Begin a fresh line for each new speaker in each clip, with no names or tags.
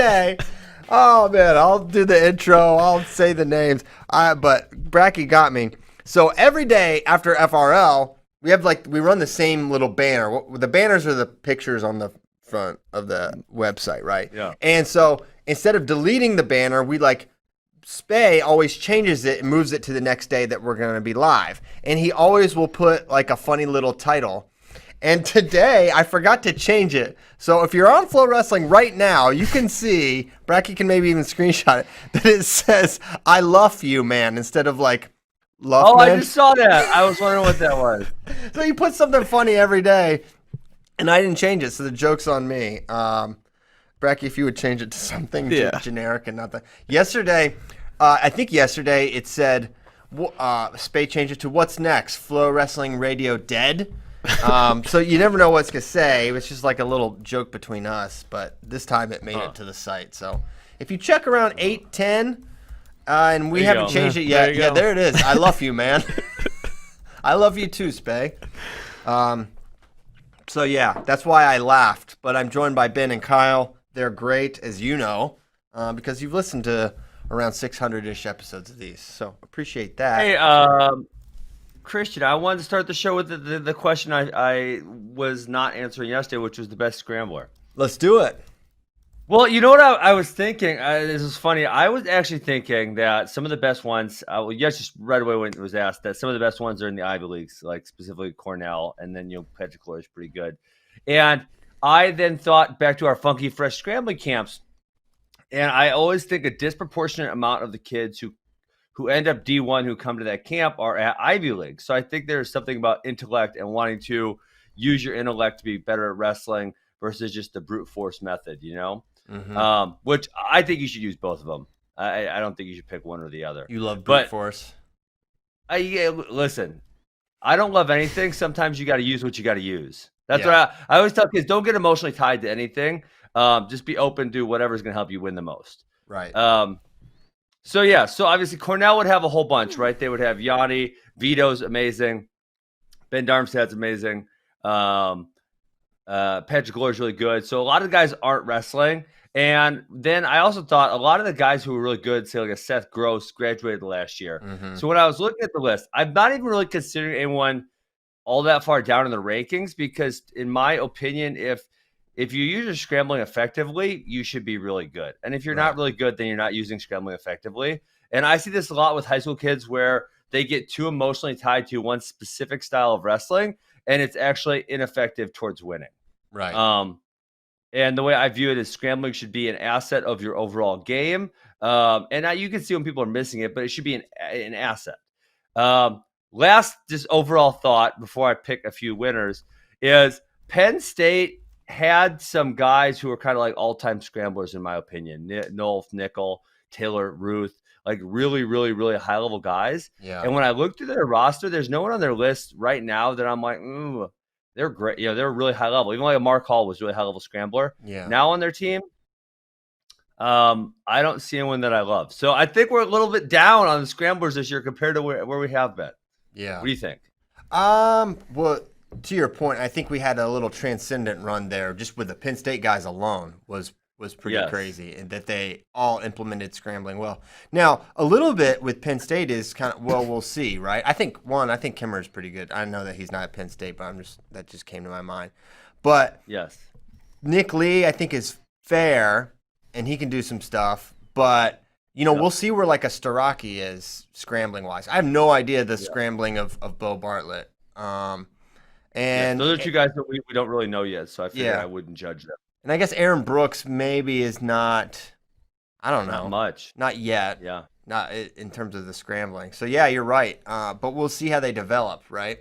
day. Oh man, I'll do the intro. I'll say the names. But Bracky got me. So every day after FRL, we run the same little banner. The banners are the pictures on the front of the website, right?
Yeah.
And so instead of deleting the banner, we Spay always changes it and moves it to the next day that we're going to be live. And he always will put like a funny little title. And today, I forgot to change it. So if you're on FloWrestling right now, you can see, Bracky can maybe even screenshot it, that it says, I love you, man, instead of like, love man.
I just saw that. I was wondering what that was.
So you put something funny every day, and I didn't change it, so the joke's on me. Bracky, if you would change it to something generic and nothing. Yesterday, I think yesterday it said, Spay changed it to what's next? FloWrestling Radio dead? So you never know what it's going to say. It was just like a little joke between us, but this time it made it to the site. So if you check around 8:10, and we haven't changed it yet, there it is. I love you, man. I love you too, Spay. So yeah, that's why I laughed. But I'm joined by Ben and Kyle. They're great, as you know, because you've listened to around 600-ish episodes of these. So appreciate that.
Hey, Christian, I wanted to start the show with the question I was not answering yesterday, which was the best scrambler.
Let's do it.
Well, you know what I was thinking? This is funny. I was actually thinking that some of the best ones, yes, just right away when it was asked, that some of the best ones are in the Ivy Leagues, like specifically Cornell, and then, Patrick Lawyer is pretty good. And I then thought back to our Funky Fresh Scrambling camps, and I always think a disproportionate amount of the kids who end up D1 who come to that camp are at Ivy League. So I think there's something about intellect and wanting to use your intellect to be better at wrestling versus just the brute force method,
Mm-hmm.
Which I think you should use both of them. I don't think you should pick one or the other.
You love brute force?
Listen, I don't love anything. Sometimes you got to use what you got to use. That's what I always tell kids. Don't get emotionally tied to anything. Just be open to whatever's going to help you win the most.
Right.
So obviously Cornell would have a whole bunch, right? They would have Yanni, Vito's amazing, Ben Darmstadt's amazing, Patrick Gloria's really good. So a lot of the guys aren't wrestling. And then I also thought a lot of the guys who were really good, say like a Seth Gross, graduated last year.
Mm-hmm.
So when I was looking at the list, I'm not even really considering anyone all that far down in the rankings because, in my opinion, if you use your scrambling effectively, you should be really good. And if you're not really good, then you're not using scrambling effectively. And I see this a lot with high school kids where they get too emotionally tied to one specific style of wrestling, and it's actually ineffective towards winning.
Right.
And the way I view it is scrambling should be an asset of your overall game. And you can see when people are missing it, but it should be an asset. Last just overall thought before I pick a few winners is Penn State had some guys who were kind of like all-time scramblers, in my opinion. Nolf, Nickel, Taylor, Ruth, like really, really, really high-level guys.
Yeah.
And when I look through their roster, there's no one on their list right now that I'm like, they're great. They're really high level. Even like a Mark Hall was really high-level scrambler.
Yeah.
Now on their team, I don't see anyone that I love. So I think we're a little bit down on the scramblers this year compared to where we have been.
Yeah.
What do you think?
Well, to your point, I think we had a little transcendent run there just with the Penn State guys alone was pretty crazy, and that they all implemented scrambling well. Now, a little bit with Penn State is kind of, we'll see, right? I think Kimmer is pretty good. I know that he's not at Penn State, but that just came to my mind. But
yes,
Nick Lee, I think, is fair, and he can do some stuff, but we'll see where like a Staraki is scrambling wise. I have no idea the scrambling of Bo Bartlett. And
those are two guys that we don't really know yet, so I figured I wouldn't judge them.
And I guess Aaron Brooks maybe is not, I don't know.
Not much.
Not yet.
Yeah.
Not in terms of the scrambling. So, yeah, you're right. But we'll see how they develop, right?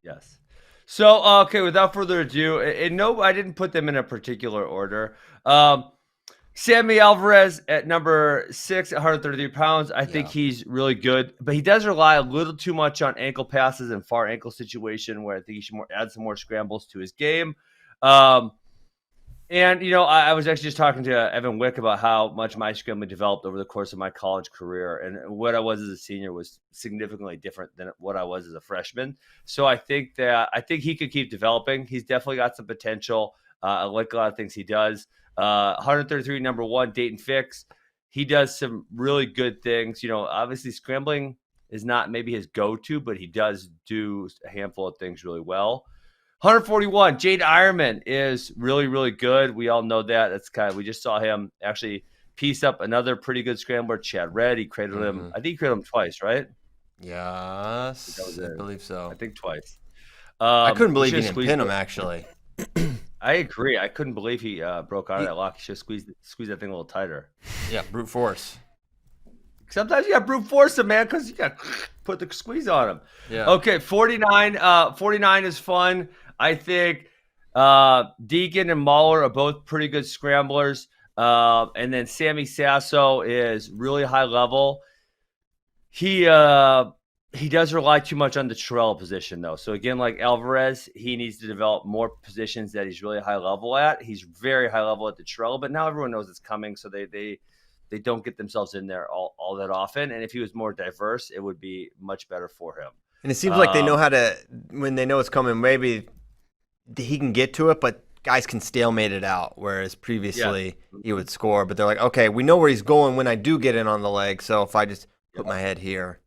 Yes. So, okay, without further ado, and no, I didn't put them in a particular order. Sammy Alvarez at number 6 at 133 pounds. I think he's really good, but he does rely a little too much on ankle passes and far ankle situation where I think he should add some more scrambles to his game. And, I was actually just talking to Evan Wick about how much my scrambling developed over the course of my college career. And what I was as a senior was significantly different than what I was as a freshman. So I think he could keep developing. He's definitely got some potential. I like a lot of things he does. 133, number 1, Dayton Fix. He does some really good things. Obviously scrambling is not maybe his go-to, but he does do a handful of things really well. 141, Jade Ironman is really, really good. We all know that. We just saw him actually piece up another pretty good scrambler, Chad Red. He created him. I think he created him twice, right?
Yes, I believe so.
I think twice.
I couldn't believe he didn't pin him, actually.
I agree. I couldn't believe he broke out of that lock. He should squeeze that thing a little tighter.
Yeah, brute force.
Sometimes you got brute force him, man, because you got to put the squeeze on him.
Yeah.
Okay, 49. 49 is fun. I think Deegan and Mahler are both pretty good scramblers. And then Sammy Sasso is really high level. He does rely too much on the Torello position, though. So, again, like Alvarez, he needs to develop more positions that he's really high level at. He's very high level at the Torello, but now everyone knows it's coming, so they don't get themselves in there all that often. And if he was more diverse, it would be much better for him.
And it seems like they know how to, when they know it's coming, maybe he can get to it, but guys can stalemate it out, whereas previously he would score. But they're like, okay, we know where he's going when I do get in on the leg, so if I just put my head here,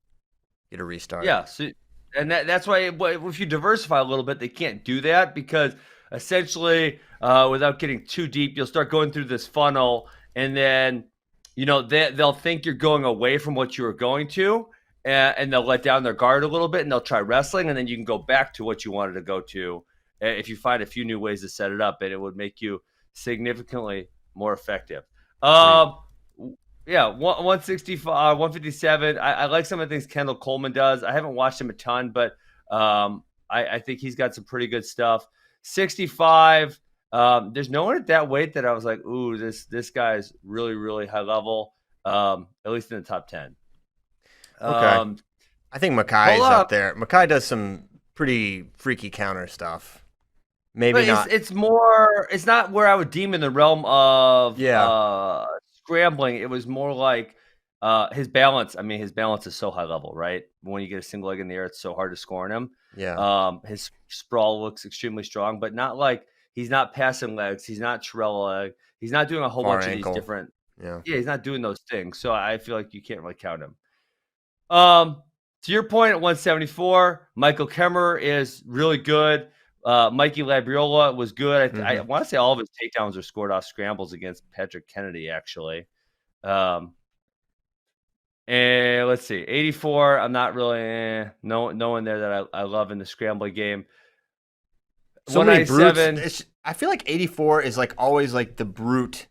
get a restart.
Yeah, so, and that's why if you diversify a little bit, they can't do that because essentially, without getting too deep, you'll start going through this funnel, and then they'll think you're going away from what you were going to, and they'll let down their guard a little bit, and they'll try wrestling, and then you can go back to what you wanted to go to if you find a few new ways to set it up, and it would make you significantly more effective. Yeah, 165, 157. I like some of the things Kendall Coleman does. I haven't watched him a ton, but I think he's got some pretty good stuff. 65. There's no one at that weight that I was like, ooh, this guy's really, really high level, at least in the top 10.
Okay. I think Mackay's up there. Mackay does some pretty freaky counter stuff. Maybe not.
It's not where I would deem in the realm of scrambling. It was more like his balance. I mean, his balance is so high level, right? When you get a single leg in the air, it's so hard to score on him.
Yeah.
His sprawl looks extremely strong, but not like he's not passing legs. He's not Torello leg. He's not doing a whole bunch of these different. Yeah, he's not doing those things. So I feel like you can't really count him. To your point, at 174, Michael Kemmer is really good. Mikey Labriola was good. I want to say all of his takedowns are scored off scrambles against Patrick Kennedy, actually. And let's see, 84. I'm not really no one there that I love in the scrambling game.
So many brutes. I feel like 84 is like always like the brute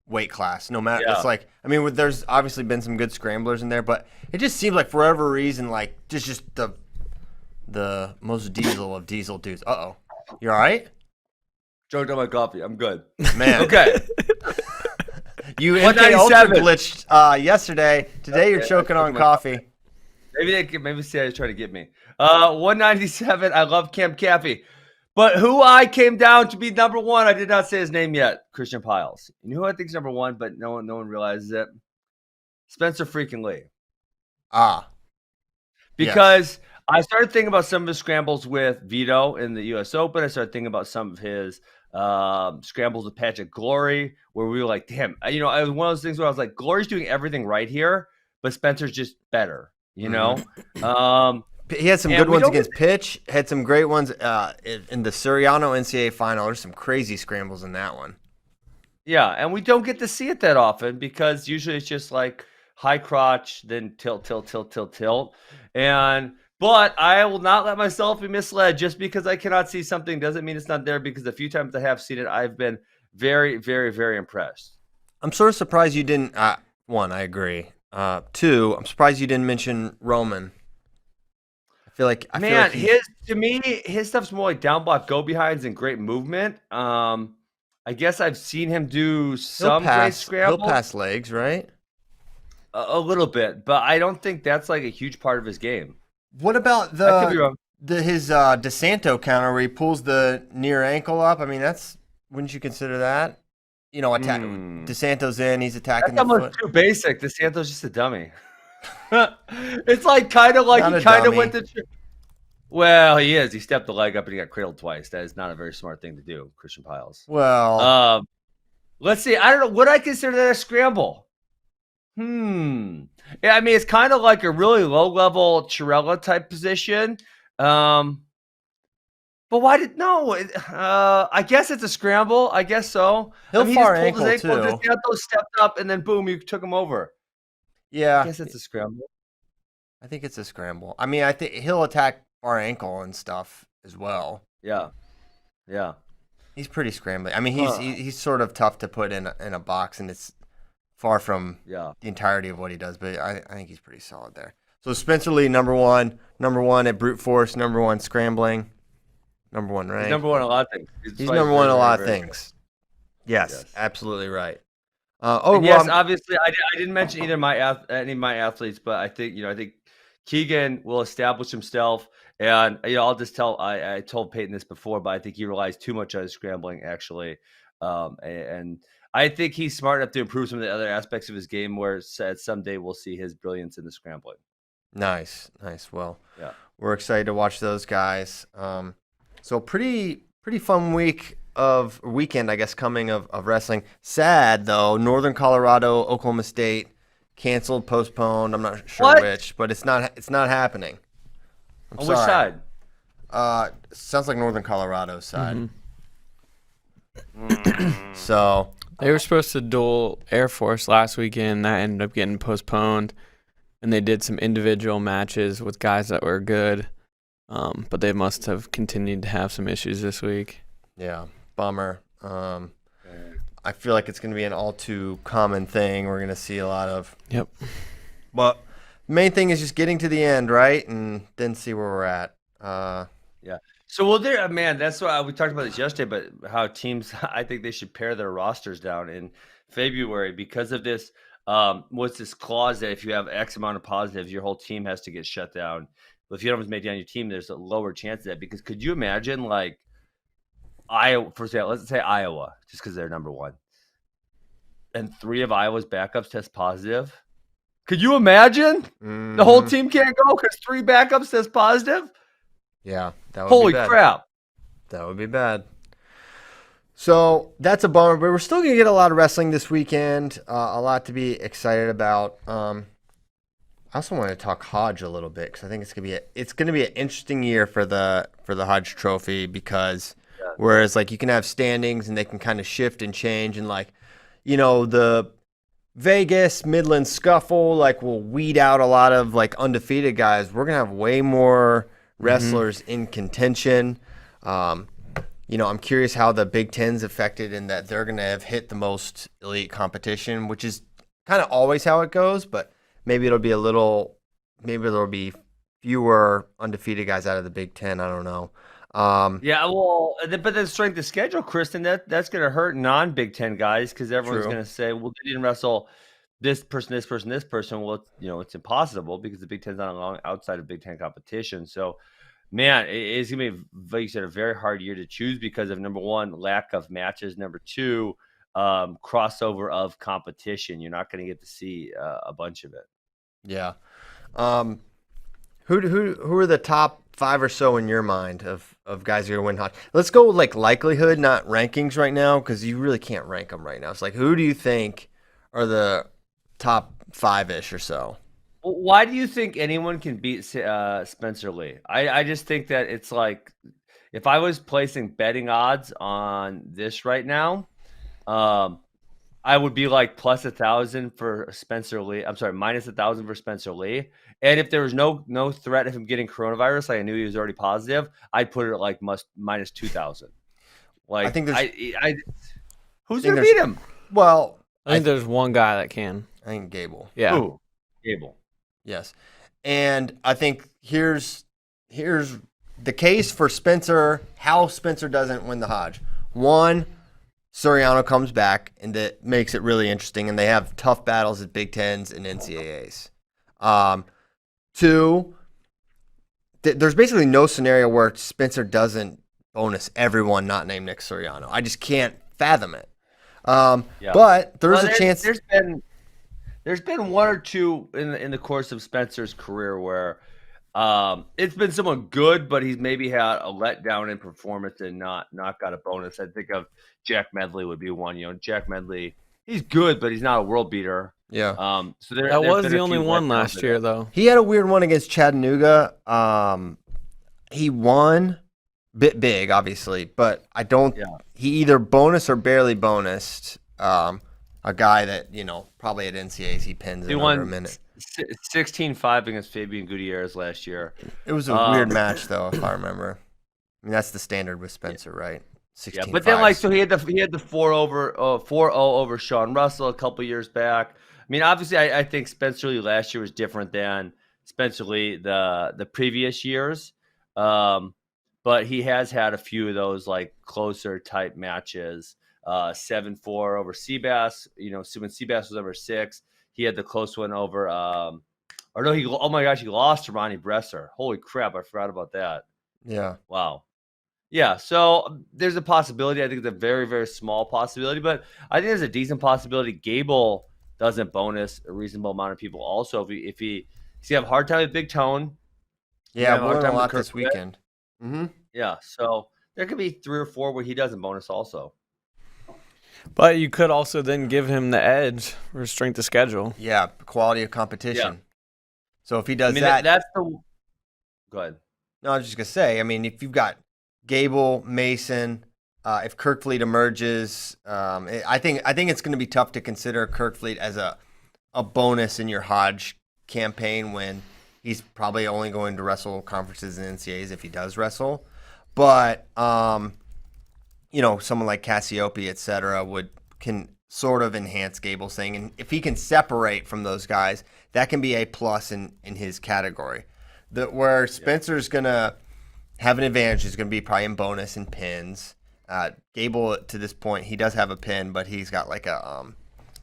weight class. No matter, it's like, I mean, there's obviously been some good scramblers in there, but it just seems like for whatever reason, like just the most diesel of diesel dudes. Uh-oh. You all right?
Choked on my coffee. I'm good.
Man.
Okay.
You NK Ultra glitched yesterday. Today you're choking on coffee.
Maybe say I was trying to get me. 197. I love Camp Caffey. But who I came down to be number one, I did not say his name yet. Christian Piles. You know who I think is number one, but no one realizes it? Spencer freaking Lee. Because I started thinking about some of his scrambles with Vito in the U.S. Open. I started thinking about some of his scrambles with Patrick Glory, where we were like, damn. It was one of those things where I was like, Glory's doing everything right here, but Spencer's just better, you know?
He had some good ones against Pitch. Had some great ones in the Suriano NCAA final. There's some crazy scrambles in that one.
Yeah, and we don't get to see it that often because usually it's just like high crotch, then tilt. But I will not let myself be misled. Just because I cannot see something doesn't mean it's not there, because the few times I have seen it, I've been very, very, very impressed.
I'm sort of surprised you didn't. One, I agree. Two, I'm surprised you didn't mention Roman. I feel like his stuff's more like down block go behinds and great movement. I guess I've seen him do some great scrambles. He'll pass legs, right?
A little bit, but I don't think that's like a huge part of his game.
What about his DeSanto counter where he pulls the near ankle up? I mean, wouldn't you consider that? Attack. DeSanto's in, he's attacking
that's
the
almost too basic. DeSanto's just a dummy. It's like kind of like he kind of went to. Well, he is. He stepped the leg up and he got cradled twice. That is not a very smart thing to do, Christian Piles.
Well,
let's see. I don't know. Would I consider that a scramble? Yeah, I mean, it's kind of like a really low-level Chirella type position. But why did no? I guess it's a scramble. I guess so.
He'll
he
far
just pulled his
ankle,
ankle,
too.
just stepped up, and then boom, you took him over.
Yeah.
I guess it's a scramble.
I think it's a scramble. I mean, I think he'll attack far ankle and stuff as well.
Yeah.
He's pretty scrambly. I mean, he's sort of tough to put in a box, and it's far from the entirety of what he does, but I think he's pretty solid there. So Spencer Lee, number one at brute force, number one scrambling, number one rank.
He's number one in a lot of things.
He's number one in a lot of things. Yes, absolutely right. Obviously,
I didn't mention any of my athletes, but I think Keegan will establish himself. And I'll just tell. I told Peyton this before, but I think he relies too much on his scrambling, actually. And I think he's smart enough to improve some of the other aspects of his game, where someday we'll see his brilliance in the scrambling.
Nice. Well, we're excited to watch those guys. So pretty fun weekend, I guess, coming of wrestling. Sad though, Northern Colorado, Oklahoma State canceled, postponed. I'm not sure which, but it's not happening.
On which side?
Sounds like Northern Colorado's side. So
they were supposed to duel Air Force last weekend. That ended up getting postponed, and they did some individual matches with guys that were good, but they must have continued to have some issues this week.
Yeah, bummer. I feel like it's going to be an all too common thing. We're going to see a lot of.
Yep.
But main thing is just getting to the end, right, and then see where we're at.
Yeah. So that's why we talked about this yesterday, but how teams, I think they should pare their rosters down in February because of this. What's this clause that if you have X amount of positives, your whole team has to get shut down. But if you don't have as many on your team, there's a lower chance of that. Because could you imagine, like, Iowa, for example, let's say Iowa, just because they're number one, and 3 of Iowa's backups test positive? Could you imagine? The whole team can't go because 3 backups test positive?
Yeah, that would
Holy
be bad.
crap.
That would be bad. So that's a bummer, but we're still going to get a lot of wrestling this weekend, a lot to be excited about. I also want to talk Hodge a little bit because I think it's going to be an interesting year for the Hodge Trophy because whereas like you can have standings and they can kind of shift and change and like, the Vegas Midland scuffle like will weed out a lot of like undefeated guys. We're going to have way more wrestlers in contention. I'm curious how the Big Ten's affected in that they're going to have hit the most elite competition, which is kind of always how it goes, but maybe there'll be fewer undefeated guys out of the Big Ten. I don't know.
But the strength of schedule, Kristen, that's going to hurt non-Big Ten guys because everyone's going to say, well, they didn't wrestle this person, this person, this person. Well, it's impossible because the Big Ten's not allowing outside of Big Ten competition. So, man, it's going to be, like you said, a very hard year to choose because of, number one, lack of matches. Number two, crossover of competition. You're not going to get to see a bunch of it.
Yeah. Who are the top 5 or so in your mind of guys who are going to win Hodge? Let's go like likelihood, not rankings right now, because you really can't rank them right now. It's like, who do you think are the top 5-ish or so?
Why do you think anyone can beat Spencer Lee? I just think that it's like, if I was placing betting odds on this right now, I would be like plus 1,000 for Spencer Lee. I'm sorry, minus 1,000 for Spencer Lee. And if there was no threat of him getting coronavirus, like I knew he was already positive, I'd put it at like minus 2,000. Like, I think who's gonna beat him?
Well,
I think there's one guy that can.
I think Gable.
Yeah.
Who? Gable.
Yes. And I think here's the case for Spencer, how Spencer doesn't win the Hodge. 1, Soriano comes back, and that makes it really interesting, and they have tough battles at Big Tens and NCAAs. 2, there's basically no scenario where Spencer doesn't bonus everyone not named Nick Soriano. I just can't fathom it. But there's a chance.
There's been 1 or 2 in the course of Spencer's career where It's been someone good, but he's maybe had a letdown in performance and not got a bonus. I think of Jack Medley would be one. Jack Medley, he's good, but he's not a world beater.
Yeah.
So
that was the only one last year, though.
He had a weird one against Chattanooga. He won, bit big, obviously, but I don't. Yeah. He either bonus or barely bonused a guy that probably at NCAAs he pins in under a minute.
16-5 against Fabian Gutierrez last year.
It was a weird match, though, if I remember. I mean, that's the standard with Spencer, right? 16-5.
Yeah, but then so he had the 4-0 over Sean Russell a couple years back. I mean, obviously, I think Spencer Lee last year was different than Spencer Lee the previous years. But he has had a few of those like closer type matches. 7-4 over Seabass. When Seabass was over 6. He had the close one over, oh my gosh, he lost to Ronnie Bresser. Holy crap, I forgot about that.
Yeah.
Wow. Yeah, so there's a possibility. I think it's a very, very small possibility, but I think there's a decent possibility Gable doesn't bonus a reasonable amount of people. Also, if you have a hard time with Big Tone.
Yeah, we're learning a lot this weekend. Mm-hmm.
Yeah, so there could be 3 or 4 where he doesn't bonus also.
But you could also then give him the edge for strength of schedule.
Yeah, quality of competition. Yeah. So if he does
that's the. Go ahead.
No, I was just gonna say. I mean, if you've got Gable, Mason, if Kirkfleet emerges, I think it's going to be tough to consider Kirkfleet as a bonus in your Hodge campaign when he's probably only going to wrestle conferences and NCAAs if he does wrestle. But someone like Cassiope, et cetera, can sort of enhance Gable's thing. And if he can separate from those guys, that can be a plus in his category. Where Spencer's going to have an advantage is going to be probably in bonus and pins. Gable, to this point, he does have a pin, but he's got like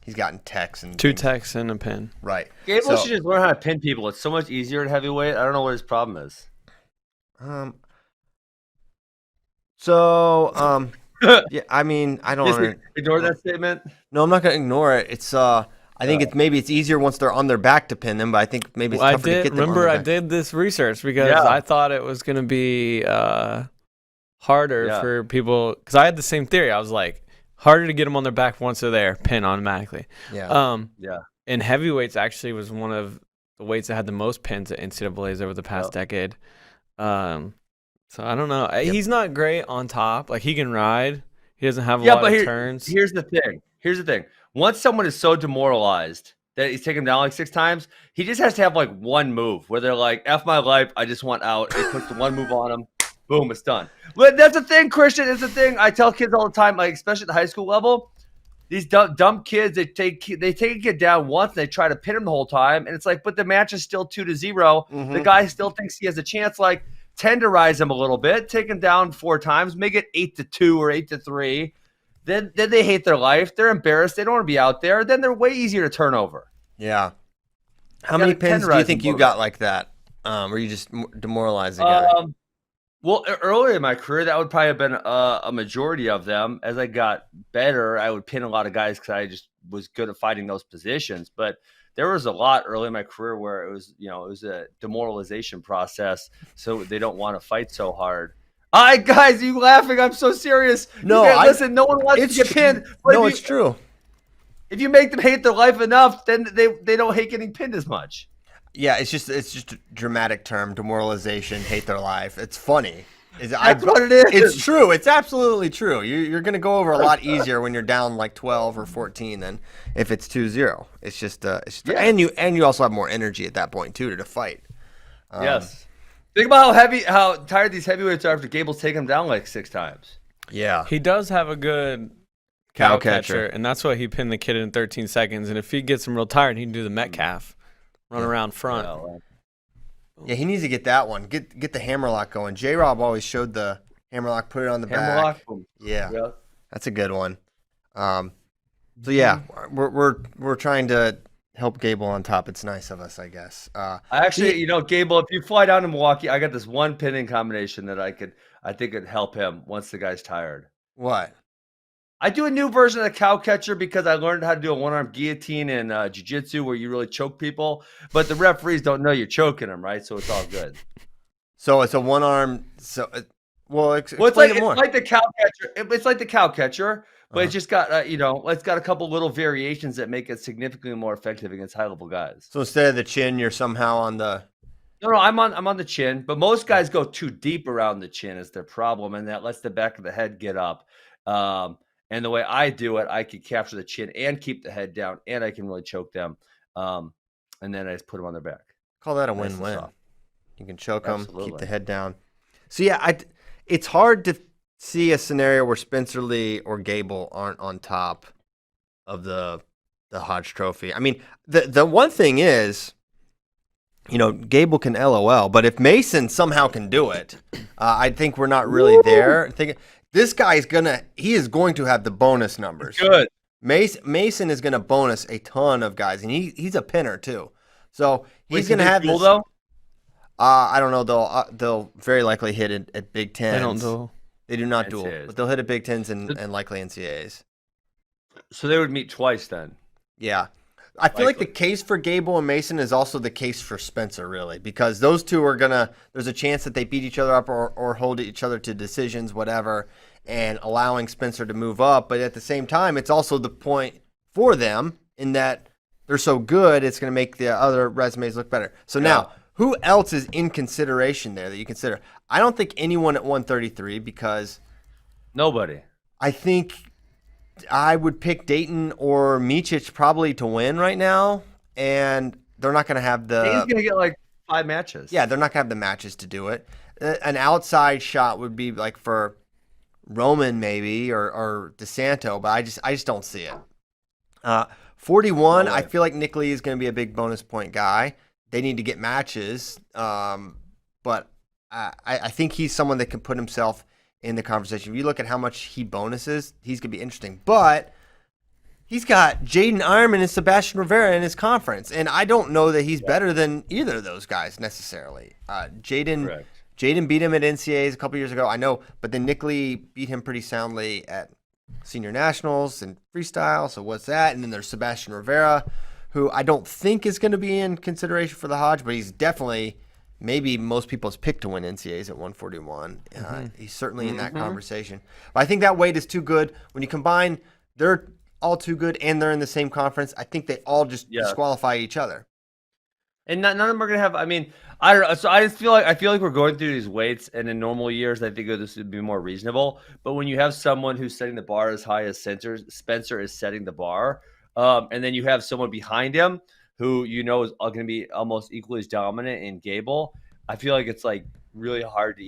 he's gotten techs and
2 techs and a pin.
Right.
Gable should just learn how to pin people. It's so much easier at heavyweight. I don't know what his problem is.
Yeah, I mean, I don't
ignore that statement.
No, I'm not going to ignore it. It's I think it's easier once they're on their back to pin them, but I think maybe it's tougher to get them on their back.
I did this research because I thought it was going to be harder for people because I had the same theory. I was like, harder to get them on their back once they're there, pin automatically.
Yeah.
And heavyweights actually was one of the weights that had the most pins at NCAAs over the past decade. So I don't know. Yep. He's not great on top. Like he can ride. He doesn't have a lot of turns.
Here's the thing. Once someone is so demoralized that he's taken him down like 6 times, he just has to have like one move where they're like, F my life, I just want out. He puts the one move on him. Boom, it's done. But that's the thing, Christian. It's the thing. I tell kids all the time, like especially at the high school level, these dumb kids, they take a kid down once, they try to pin him the whole time, and it's like, but the match is still 2-0. Mm-hmm. The guy still thinks he has a chance. Like, tenderize him a little bit, take him down 4 times, make it 8-2 or 8-3. Then they hate their life. They're embarrassed. They don't want to be out there. Then they're way easier to turn over.
Yeah. How many pins do you think you got like that? Or you just demoralized the guy?
Well, earlier in my career, that would probably have been a majority of them. As I got better, I would pin a lot of guys because I just was good at fighting those positions. But there was a lot early in my career where it was a demoralization process. So they don't want to fight so hard. Guys, you laughing? I'm so serious.
No,
listen. No one wants to get pinned.
No, it's true.
If you make them hate their life enough, then they don't hate getting pinned as much.
Yeah, it's just a dramatic term, demoralization, hate their life. It's funny.
That's what it is.
It's true. It's absolutely true. You're going to go over a lot easier when you're down like 12 or 14 than if it's 2-0. It's just and you also have more energy at that point too to fight.
Yes. Think about how tired these heavyweights are after Gable's taken them down like 6 times.
Yeah.
He does have a good cow catcher, and that's why he pinned the kid in 13 seconds. And if he gets him real tired, he can do the Metcalf, run around front.
Yeah, he needs to get that one. Get the hammerlock going. J-Rob always showed the hammerlock, put it on the back. Yeah, that's a good one. So yeah, we're trying to help Gable on top. It's nice of us, I guess.
Gable, if you fly down to Milwaukee, I got this one pinning combination that I think could help him once the guy's tired.
What?
I do a new version of the cow catcher because I learned how to do a one-arm guillotine in jiu-jitsu where you really choke people, but the referees don't know you're choking them, right? So it's all good.
So it's a one arm. So
It's
explain it more.
like the cow catcher. It's like the cow catcher, but it's
Uh-huh.
just got it's got a couple little variations that make it significantly more effective against high-level guys.
So instead of the chin, you're somehow on the.
No, I'm on the chin, but most guys go too deep around the chin is their problem, and that lets the back of the head get up. And the way I do it, I can capture the chin and keep the head down, and I can really choke them. And then I just put them on their back.
Call that a
Nice and
win-win.
soft.
You can choke them, keep
Absolutely.
the head down. So yeah, it's hard to see a scenario where Spencer Lee or Gable aren't on top of the Hodge Trophy. I mean, the one thing is, Gable can LOL, but if Mason somehow can do it, I think we're not really there. I think this guy is he is going to have the bonus numbers.
Good.
Mason is going to bonus a ton of guys, and he's a pinner too. So he's going to have
Duel,
this.
though?
I don't know. They'll very likely hit it at Big Tens.
They don't duel.
They do not duel,
NCAAs.
but they'll hit at Big Tens and likely NCAAs.
So they would meet twice then.
Yeah. I feel like the
Likely.
case for Gable and Mason is also the case for Spencer, really, because those two are there's a chance that they beat each other up or hold each other to decisions, whatever, and allowing Spencer to move up. But at the same time, it's also the point for them in that they're so good, it's going to make the other resumes look better. So now, who else is in consideration there that you consider? I don't think anyone at 133 because
Nobody.
I think I would pick Dayton or Micic probably to win right now, and they're not going to have
He's
the
going to get like 5 matches.
they're not going to have the matches to do it. An outside shot would be like for Roman maybe or DeSanto, but I just don't see it. 41,
No way.
I feel like Nick Lee is going to be a big bonus point guy. They need to get matches, but I think he's someone that can put himself in the conversation. If you look at how much he bonuses, he's going to be interesting. But he's got Jaden Ironman and Sebastian Rivera in his conference, and I don't know that he's better than either of those guys necessarily. Jaden beat him at NCAAs a couple years ago, I know, but then Nick Lee beat him pretty soundly at Senior Nationals and freestyle, so what's that? And then there's Sebastian Rivera, who I don't think is going to be in consideration for the Hodge, but he's definitely maybe most people's pick to win NCAAs at 141. He's certainly in that conversation. But I think that weight is too good. When you combine, they're all too good and they're in the same conference. I think they all just disqualify each other.
And none of them are going to have. I mean, I don't know. So I feel like we're going through these weights, and in normal years, I think this would be more reasonable. But when you have someone who's setting the bar as high as Spencer is setting the bar, and then you have someone behind him who is going to be almost equally as dominant in Gable, I feel like it's like really hard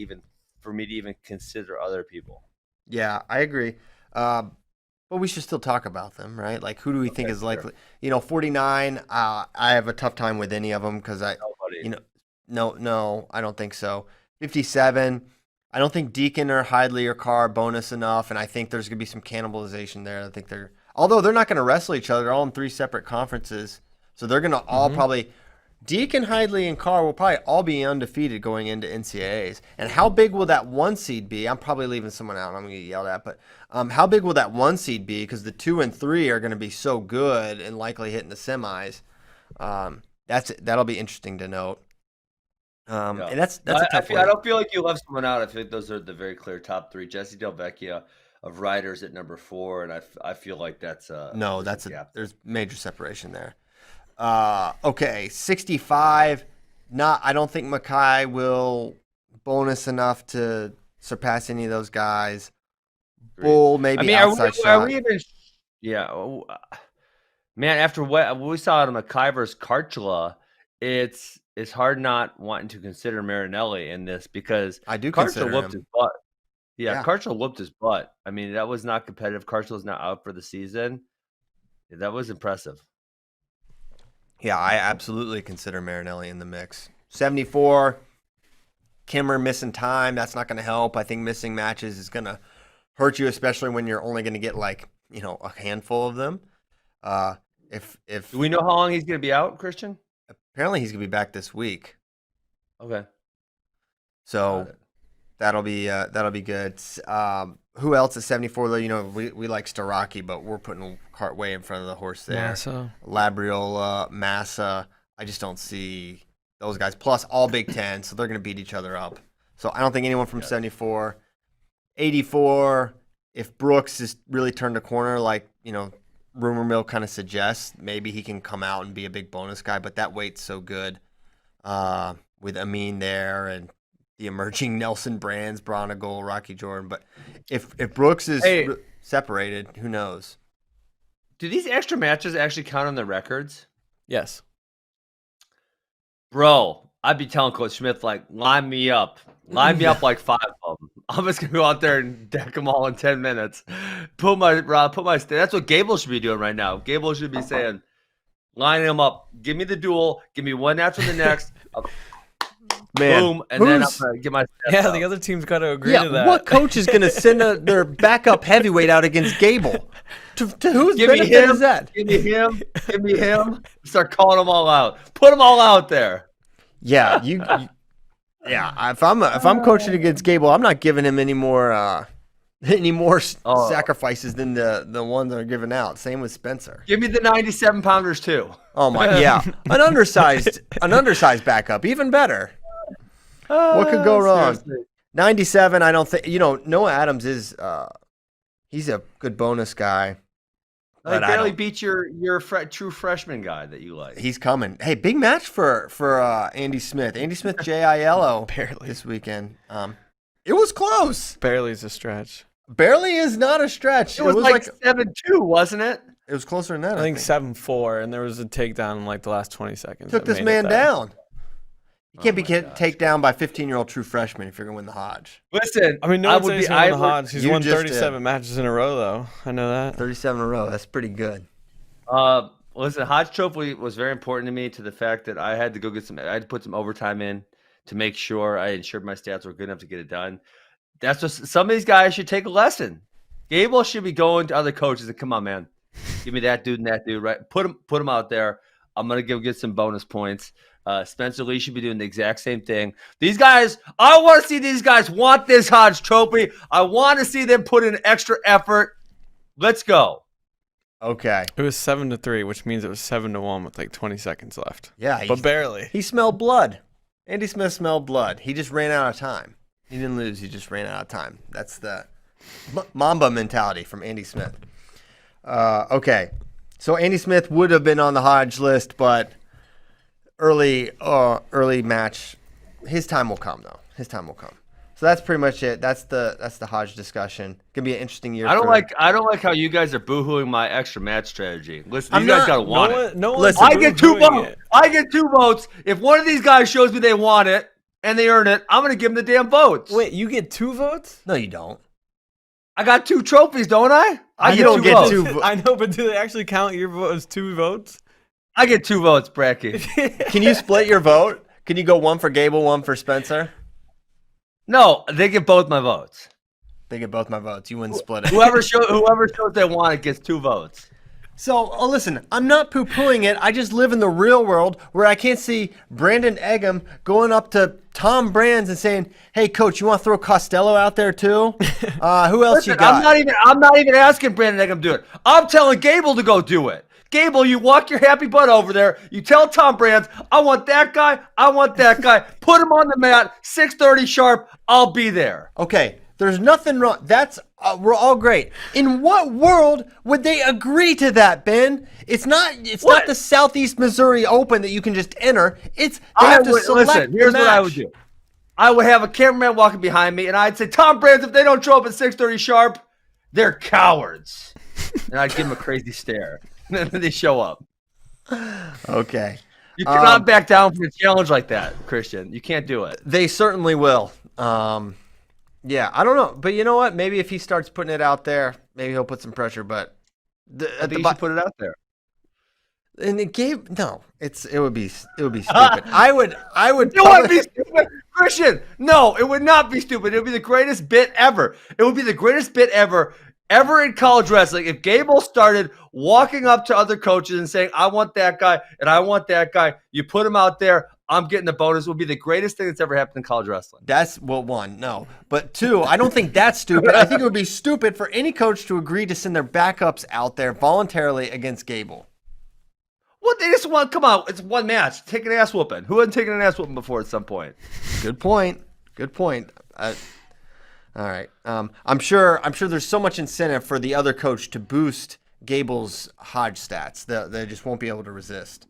for me to even consider other people.
Yeah, I agree. But we should still talk about them, right? Like, who do we think is likely? 49. I have a tough time with any of them because no, I don't think so. 57. I don't think Deacon or Hidley or Carr bonus enough, and I think there's going to be some cannibalization there. I think although they're not going to wrestle each other, they're all in 3 separate conferences, so they're going to all probably. Deacon, Hidley, and Carr will probably all be undefeated going into NCAAs. And how big will that 1 seed be? I'm probably leaving someone out. I'm going to get yelled at. But how big will that 1 seed be? Because the 2 and 3 are going to be so good and likely hitting the semis. That'll be interesting to note. And that's a tough one.
I don't feel like you left someone out. I feel like those are the very clear top 3. Jesse Del Vecchia of Riders at number 4, and I feel like that's
there's major separation there. Okay, 65. I don't think Mackay will bonus enough to surpass any of those guys. Bull maybe outside shot.
Are we even? Yeah, man. After what we saw out of Mackay versus Karchula, it's hard not wanting to consider Marinelli in this because
I do
Karchula
consider
whooped
him.
his butt. Yeah, Karchula whooped his butt. I mean, that was not competitive. Karchula's not out for the season. That was impressive.
Yeah, I absolutely consider Marinelli in the mix. 74, Kimmer missing time. That's not going to help. I think missing matches is going to hurt you, especially when you're only going to get a handful of them. Do
we know how long he's going to be out, Christian?
Apparently, he's going to be back this week.
Okay.
So that'll be good. Who else at 74 though? You know, we like Starocki, but we're putting the cart way in front of the horse there.
Massa.
Labriola, Massa. I just don't see those guys. Plus all Big Ten, so they're going to beat each other up. So I don't think anyone from 74. 84, if Brooks is really turned a corner, like, you know, rumor mill kind of suggests, maybe he can come out and be a big bonus guy, but that weight's so good with Amin there and the emerging Nelson Brands, Bronigal, Rocky Jordan. But if Brooks is separated, who knows?
Do these extra matches actually count on the records?
Yes.
Bro, I'd be telling Coach Smith, like, line me up. Line me up like 5 of them. I'm just going to go out there and deck them all in 10 minutes. Put my that's what Gable should be doing right now. Gable should be saying, line them up. Give me the duel. Give me one after the next.
Man,
boom, and then I'm going to get my
Yeah,
out.
the other team's got to agree to that.
What coach is going to send their backup heavyweight out against Gable? To whose benefit is that?
Give me him. Give me him. Start calling them all out. Put them all out there.
Yeah, yeah. If I'm coaching against Gable, I'm not giving him any more sacrifices than the ones that are given out. Same with Spencer.
Give me the 97-pounders too.
Oh my, yeah, an undersized backup, even better. What could go wrong?
Seriously.
97. I don't think Noah Adams is. He's a good bonus guy.
I barely beat your true freshman guy that you like.
He's coming. Hey, big match for Andy Smith. Andy Smith, JILO
Barely.
this weekend. It was close.
Barely is a stretch.
Barely is not a stretch.
It was like 7-2, wasn't it?
It was closer than that.
I think 7-4, and there was a takedown in like the last 20 seconds.
Took this man down. You can't be taken down by 15-year-old true freshman if you're going to win the Hodge.
Listen,
I mean, no one's saying he's won the Hodge. He's won
just
37 matches in a row, though. I know that.
37 in a row. That's pretty good.
Listen, Hodge Trophy was very important to me to the fact that I had to go I had to put some overtime in to make sure I ensured my stats were good enough to get it done. That's what some of these guys should take a lesson. Gable should be going to other coaches and come on, man, give me that dude and that dude, right? Put him out there. I'm gonna get some bonus points. Spencer Lee should be doing the exact same thing. These guys, I want to see these guys want this Hodge Trophy. I want to see them put in extra effort. Let's go.
Okay.
It was 7-3, which means it was 7-1 with like 20 seconds left.
Yeah,
but barely.
He smelled blood. Andy Smith smelled blood. He just ran out of time. He didn't lose. He just ran out of time. That's the Mamba mentality from Andy Smith. Okay. So Andy Smith would have been on the Hodge list, but early match, his time will come though. His time will come. So that's pretty much it. That's the Hodge discussion. Gonna be an interesting year.
I don't like how you guys are boohooing my extra match strategy. Listen, you guys gotta want it.
Listen,
I get 2 votes. I get 2 votes. If one of these guys shows me they want it and they earn it, I'm gonna give them the damn votes.
Wait, you get 2 votes?
No, you don't.
I got 2 trophies, don't I?
You don't get 2 votes.
I know, but do they actually count your vote as 2 votes?
I get 2 votes, Bracky.
Can you split your vote? Can you go 1 for Gable, 1 for Spencer?
No, they get both my votes.
They get both my votes. You wouldn't split it.
Whoever shows they want it gets 2 votes.
So, listen, I'm not poo-pooing it. I just live in the real world where I can't see Brandon Eggum going up to Tom Brands and saying, "Hey, coach, you want to throw Costello out there too? Who else you got?"
I'm not even asking Brandon Eggum to do it. I'm telling Gable to go do it. Gable, you walk your happy butt over there. You tell Tom Brands, I want that guy. I want that guy. Put him on the mat, 6:30 sharp. I'll be there.
Okay, there's nothing wrong. That's we're all great. In what world would they agree to that, Ben? It's not the Southeast Missouri Open that you can just enter. They have to select.
Listen, here's what I would do. I would have a cameraman walking behind me, and I'd say, Tom Brands, if they don't show up at 6:30 sharp, they're cowards. And I'd give them a crazy stare. And then they show up.
Okay.
You cannot back down from a challenge like that, Christian. You can't do it.
They certainly will. Yeah, I don't know. But you know what? Maybe if he starts putting it out there, maybe he'll put some pressure. But
I think you should put it out there.
And it would be stupid. I would.
It would be stupid, Christian. No, it would not be stupid. It would be the greatest bit ever. It would be the greatest bit ever. ever in college wrestling, if Gable started walking up to other coaches and saying, I want that guy and I want that guy, you put him out there, I'm getting the bonus, would be the greatest thing that's ever happened in college wrestling.
That's, well, one, no. But two, I don't think that's stupid. I think it would be stupid for any coach to agree to send their backups out there voluntarily against Gable.
Well, they just want, come on, it's one match. Take an ass whooping. Who hasn't taken an ass whooping before at some point?
Good point. Good point. All right. I'm sure there's so much incentive for the other coach to boost Gable's Hodge stats. They just won't be able to resist.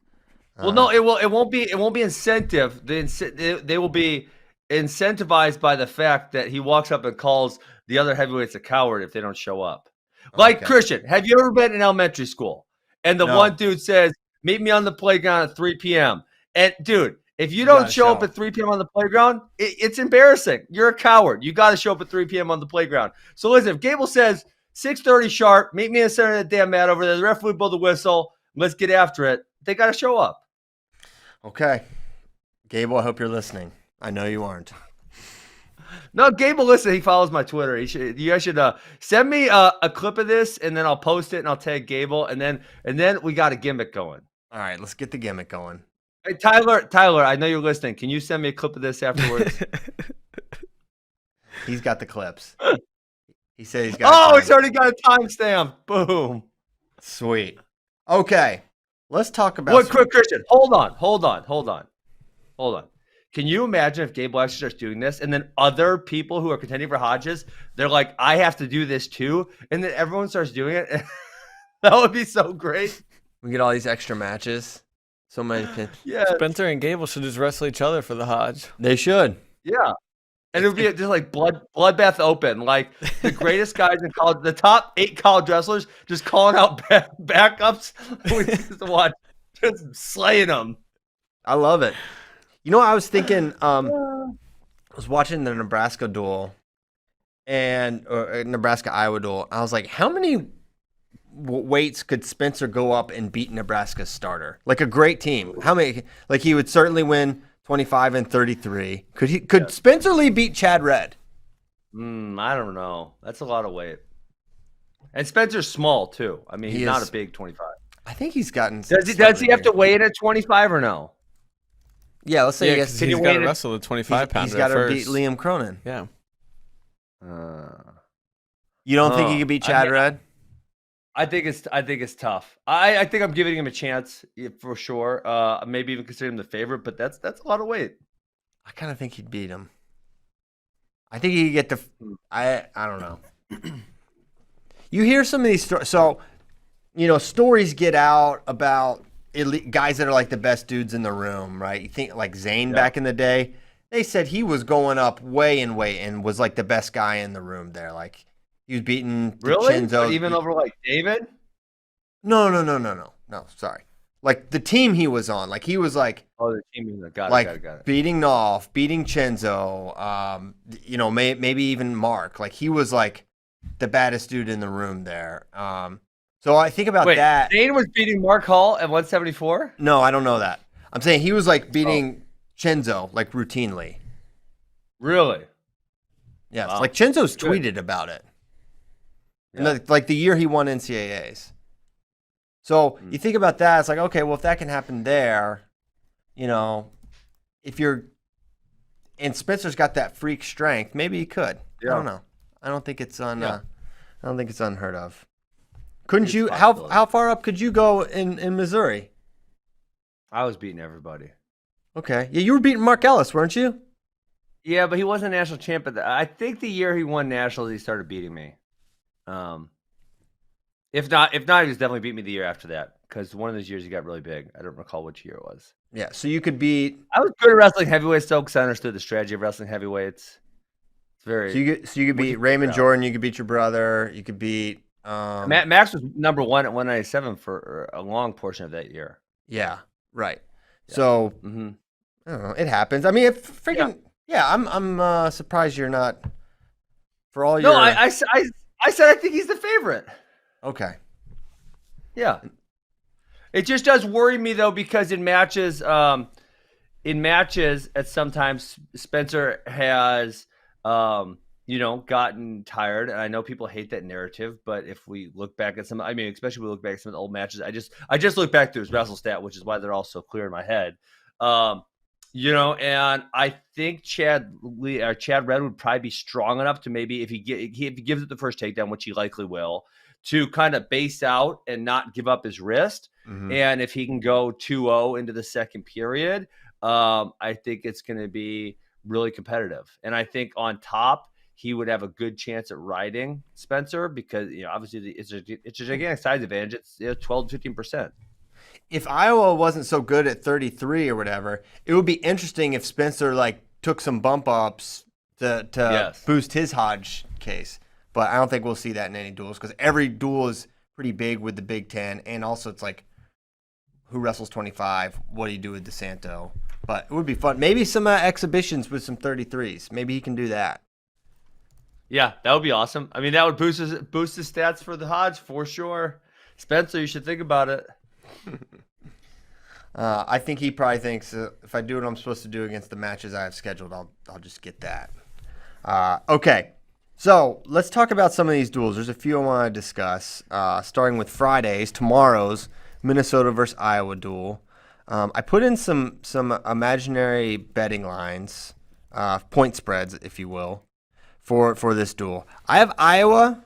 Well, no, it won't be incentive. They will be incentivized by the fact that he walks up and calls the other heavyweights a coward if they don't show up. Like, okay. Christian, have you ever been in elementary school? And the one dude says, meet me on the playground at 3 p.m. And, dude, if you don't show up at 3 p.m. on the playground, it's embarrassing. You're a coward. You got to show up at 3 p.m. on the playground. So, listen, if Gable says 6:30 sharp, meet me in the center of the damn mat over there, the referee will blow the whistle, let's get after it, they got to show up.
Okay. Gable, I hope you're listening. I know you aren't.
No, Gable, listen, he follows my Twitter. You guys should send me a clip of this, and then I'll post it, and I'll tag Gable, and then we got a gimmick going.
All right, let's get the gimmick going.
Hey, Tyler, I know you're listening. Can you send me a clip of this afterwards?
He's got the clips. He said he's got.
Oh, he's already got a timestamp. Boom.
Sweet. Okay, let's talk about.
What, Christian? Hold on. Can you imagine if Gable actually starts doing this, and then other people who are contending for Hodges, they're like, I have to do this too, and then everyone starts doing it? That would be so great.
We get all these extra matches. So many.
Yeah.
Spencer and Gable should just wrestle each other for the Hodge.
They should.
Yeah. And it would be just like bloodbath open, like the greatest guys in college, the top 8 college wrestlers, just calling out backups. We just watch, just slaying them.
I love it. You know, I was thinking, I was watching the Nebraska Duel or Nebraska Iowa Duel. I was like, how many weights could Spencer go up and beat Nebraska's starter? Like a great team. How many? Like he would certainly win 25 and 33. Could Spencer Lee beat Chad Red?
I don't know. That's a lot of weight. And Spencer's small too. I mean, he's not a big 25.
I think he's gotten.
Does he have to weigh in at 25 or no?
Yeah, let's say
he's got to wrestle the 25 pounder.
He's got to beat Liam Cronin.
Yeah.
You don't think he could beat Chad Red?
I think it's tough. I think I'm giving him a chance for sure. Maybe even consider him the favorite, but that's a lot of weight.
I kind of think he'd beat him. I think he could get the. I don't know. You hear some of these stories. So, stories get out about guys that are like the best dudes in the room, right? You think like Zayn back in the day. They said he was going up way and was like the best guy in the room there. Like he was beating Chinzo.
Even over like David?
No. Sorry. Like the team he was on. Like he was like
the team got it.
Beating Knopf, beating Chinzo, maybe even Mark. Like he was like the baddest dude in the room there. So I think about that.
Zayn was beating Mark Hall at 174?
No, I don't know that. I'm saying he was like beating Chinzo like routinely.
Really?
Yes. Wow. Like Chinzo's tweeted about it. Yeah. Like the year he won NCAAs. So you think about that, it's like, okay, well, if that can happen there, if you're and Spencer's got that freak strength, maybe he could. Yeah. I don't know. I don't think it's unheard of. Couldn't you? How far up could you go in Missouri?
I was beating everybody.
Okay. Yeah, you were beating Mark Ellis, weren't you?
Yeah, but he wasn't a national champ. I think the year he won nationals, he started beating me. If not, he was definitely beat me the year after that because one of those years he got really big. I don't recall which year it was.
Yeah, so you could beat.
I was good at wrestling heavyweights, though, because I understood the strategy of wrestling heavyweights. It's very.
So you could beat Raymond Jordan. You could beat your brother. You could beat.
Max was number 1 at 197 for a long portion of that year.
Yeah. Right. Yeah. So I don't know. It happens. I mean, I'm surprised you're not. For all your.
No, I said I think he's the favorite.
Okay.
Yeah. It just does worry me though because in matches, at sometimes Spencer has gotten tired. And I know people hate that narrative, but if we look back at especially if we look back at some of the old matches, I just look back to his wrestle stat, which is why they're all so clear in my head. And I think Chad Red would probably be strong enough to maybe if he gives it the first takedown, which he likely will, to kind of base out and not give up his wrist.
Mm-hmm.
And if he can go 2-0 into the second period, I think it's going to be really competitive. And I think on top, he would have a good chance at riding Spencer because obviously it's a gigantic size advantage. It's 12 to 15%.
If Iowa wasn't so good at 33 or whatever, it would be interesting if Spencer took some bump ups to boost his Hodge case. But I don't think we'll see that in any duels because every duel is pretty big with the Big Ten, and also it's who wrestles 25? What do you do with DeSanto? But it would be fun. Maybe some exhibitions with some 33s. Maybe he can do that.
Yeah, that would be awesome. I mean, that would boost his stats for the Hodge for sure. Spencer, you should think about it.
I think he probably thinks if I do what I'm supposed to do against the matches I have scheduled, I'll just get that. Okay, so let's talk about some of these duels. There's a few I want to discuss, starting with tomorrow's Minnesota versus Iowa duel. I put in some imaginary betting lines, point spreads, if you will, for this duel. I have Iowa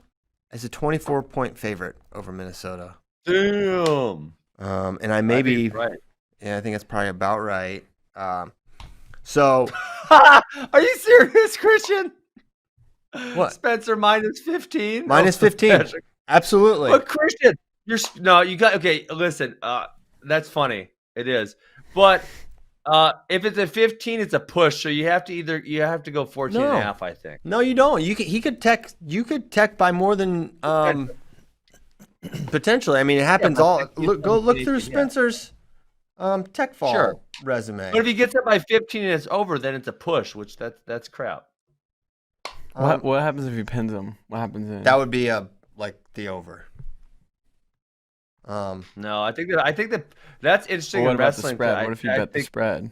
as a 24-point favorite over Minnesota.
Damn.
And I maybe,
right.
Yeah, I think that's probably about right. So,
are you serious, Christian?
What?
Spencer minus 15.
Minus 15. Absolutely.
But Christian, okay. Listen, that's funny. It is, but if it's a 15, it's a push. So you have to go 14 and a half. I think.
No, you don't. You could tech by more than potentially. I mean, it happens go look through Spencer's tech fall resume.
But if he gets it by 15 and it's over, then it's a push, which that's crap.
What happens if he pins him? What happens then?
That would be the over.
No, I think that that's interesting.
What
in
about
wrestling.
the spread? What if you bet the spread?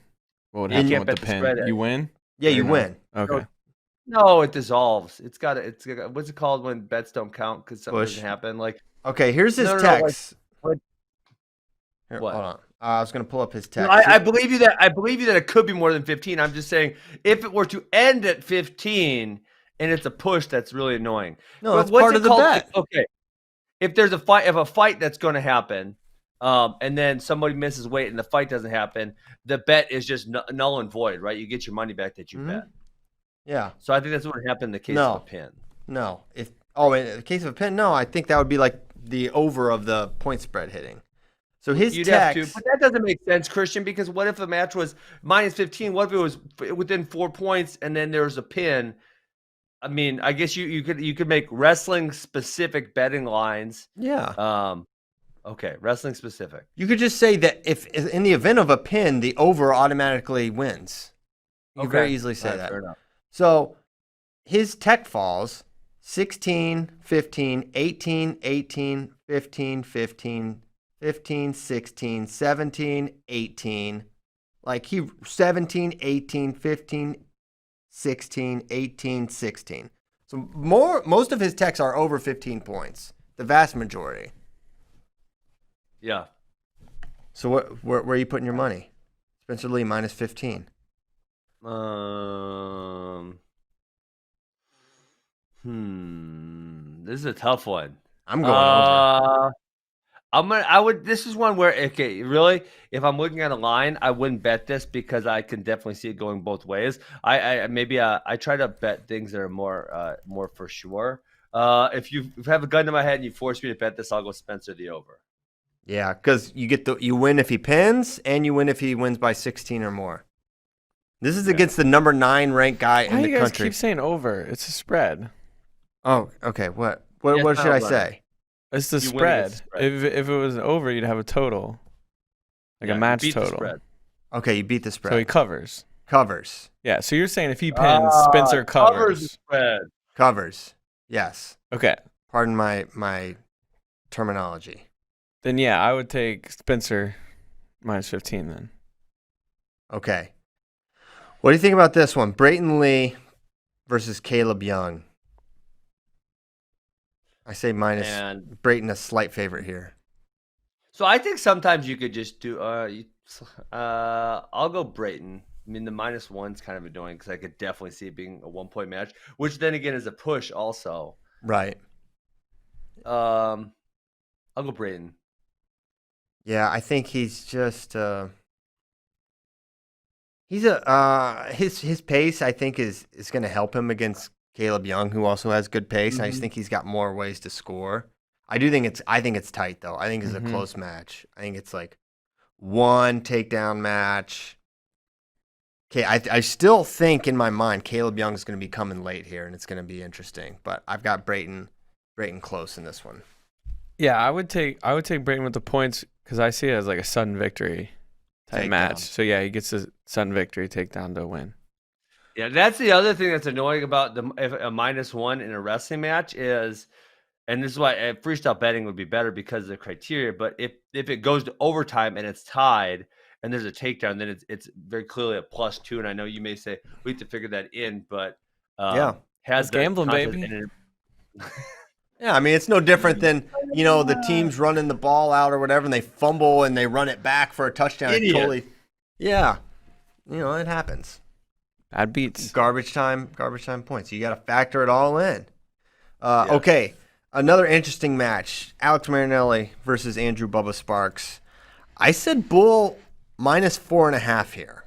What would happen with the pin?
Spread.
You win?
Yeah, you win.
Okay.
No, it dissolves. It's what's it called when bets don't count because something doesn't happen?
Okay, here's his text.
What?
Hold on. I was gonna pull up his text.
No, I believe you that it could be more than 15. I'm just saying if it were to end at 15 and it's a push, that's really annoying.
No, that's part of the bet.
Okay. If there's a fight that's going to happen, and then somebody misses weight and the fight doesn't happen, the bet is just null and void, right? You get your money back that you bet.
Yeah.
So I think that's what would happen in the case of a pin.
No. In the case of a pin, no. I think that would be the over of the point spread hitting. So
You'd have to, but that doesn't make sense, Christian, because what if the match was minus 15? What if it was within 4 points and then there was a pin? I mean, I guess you could make wrestling specific betting lines.
Yeah.
Okay, wrestling specific.
You could just say that if in the event of a pin, the over automatically wins. You could very easily say that.
Fair enough.
So his tech falls 16, 15, 18, 18, 15, 15, 15, 16, 17, 18. 17, 18, 15, 16, 18, 16. So most of his techs are over 15 points. The vast majority.
Yeah.
So where are you putting your money? Spencer Lee minus 15.
This is a tough one.
I'm going over.
This is one where, okay, really, if I'm looking at a line, I wouldn't bet this because I can definitely see it going both ways. I try to bet things that are more for sure. If you have a gun to my head and you force me to bet this, I'll go Spencer the over.
Yeah, because you win if he pins and you win if he wins by 16 or more. This is against the number 9 ranked guy in the country.
Why you guys keep saying over? It's a spread.
Oh, okay. What should I say?
It's the spread. If it was over, you'd have a total, a match total.
Okay, you beat the spread.
So he covers.
Covers.
Yeah. So you're saying if he pins, Spencer covers.
Covers the spread.
Covers. Yes.
Okay.
Pardon my terminology.
Then yeah, I would take Spencer minus 15 then.
Okay. What do you think about this one? Brayton Lee versus Caleb Young. I say minus
And
Brayton a slight favorite here.
so I think sometimes you could just do. I'll go Brayton. I mean, the -1's kind of annoying because I could definitely see it being a 1-point match, which then again is a push also.
Right.
I'll go Brayton.
Yeah, I think he's just his pace I think is going to help him against Caleb Young, who also has good pace. I just think he's got more ways to score. I think it's tight though. I think it's a close match. I think it's like one takedown match. Okay, I still think in my mind Caleb Young is going to be coming late here, and it's going to be interesting. But I've got Brayton close in this one.
Yeah, I would take Brayton with the points because I see it as like a sudden victory type match. So yeah, he gets a sudden victory takedown to win.
Yeah, that's the other thing that's annoying about a -1 in a wrestling match is, and this is why freestyle betting would be better because of the criteria. But if it goes to overtime and it's tied and there's a takedown, then it's very clearly a +2. And I know you may say we have to figure that in, but
has gambling, baby.
Yeah, I mean, it's no different than, the team's running the ball out or whatever, and they fumble and they run it back for a touchdown. Yeah. It happens.
Bad beats.
Garbage time points. You got to factor it all in. Okay, another interesting match. Alex Marinelli versus Andrew Bubba Sparks. I said Bull -4.5 here.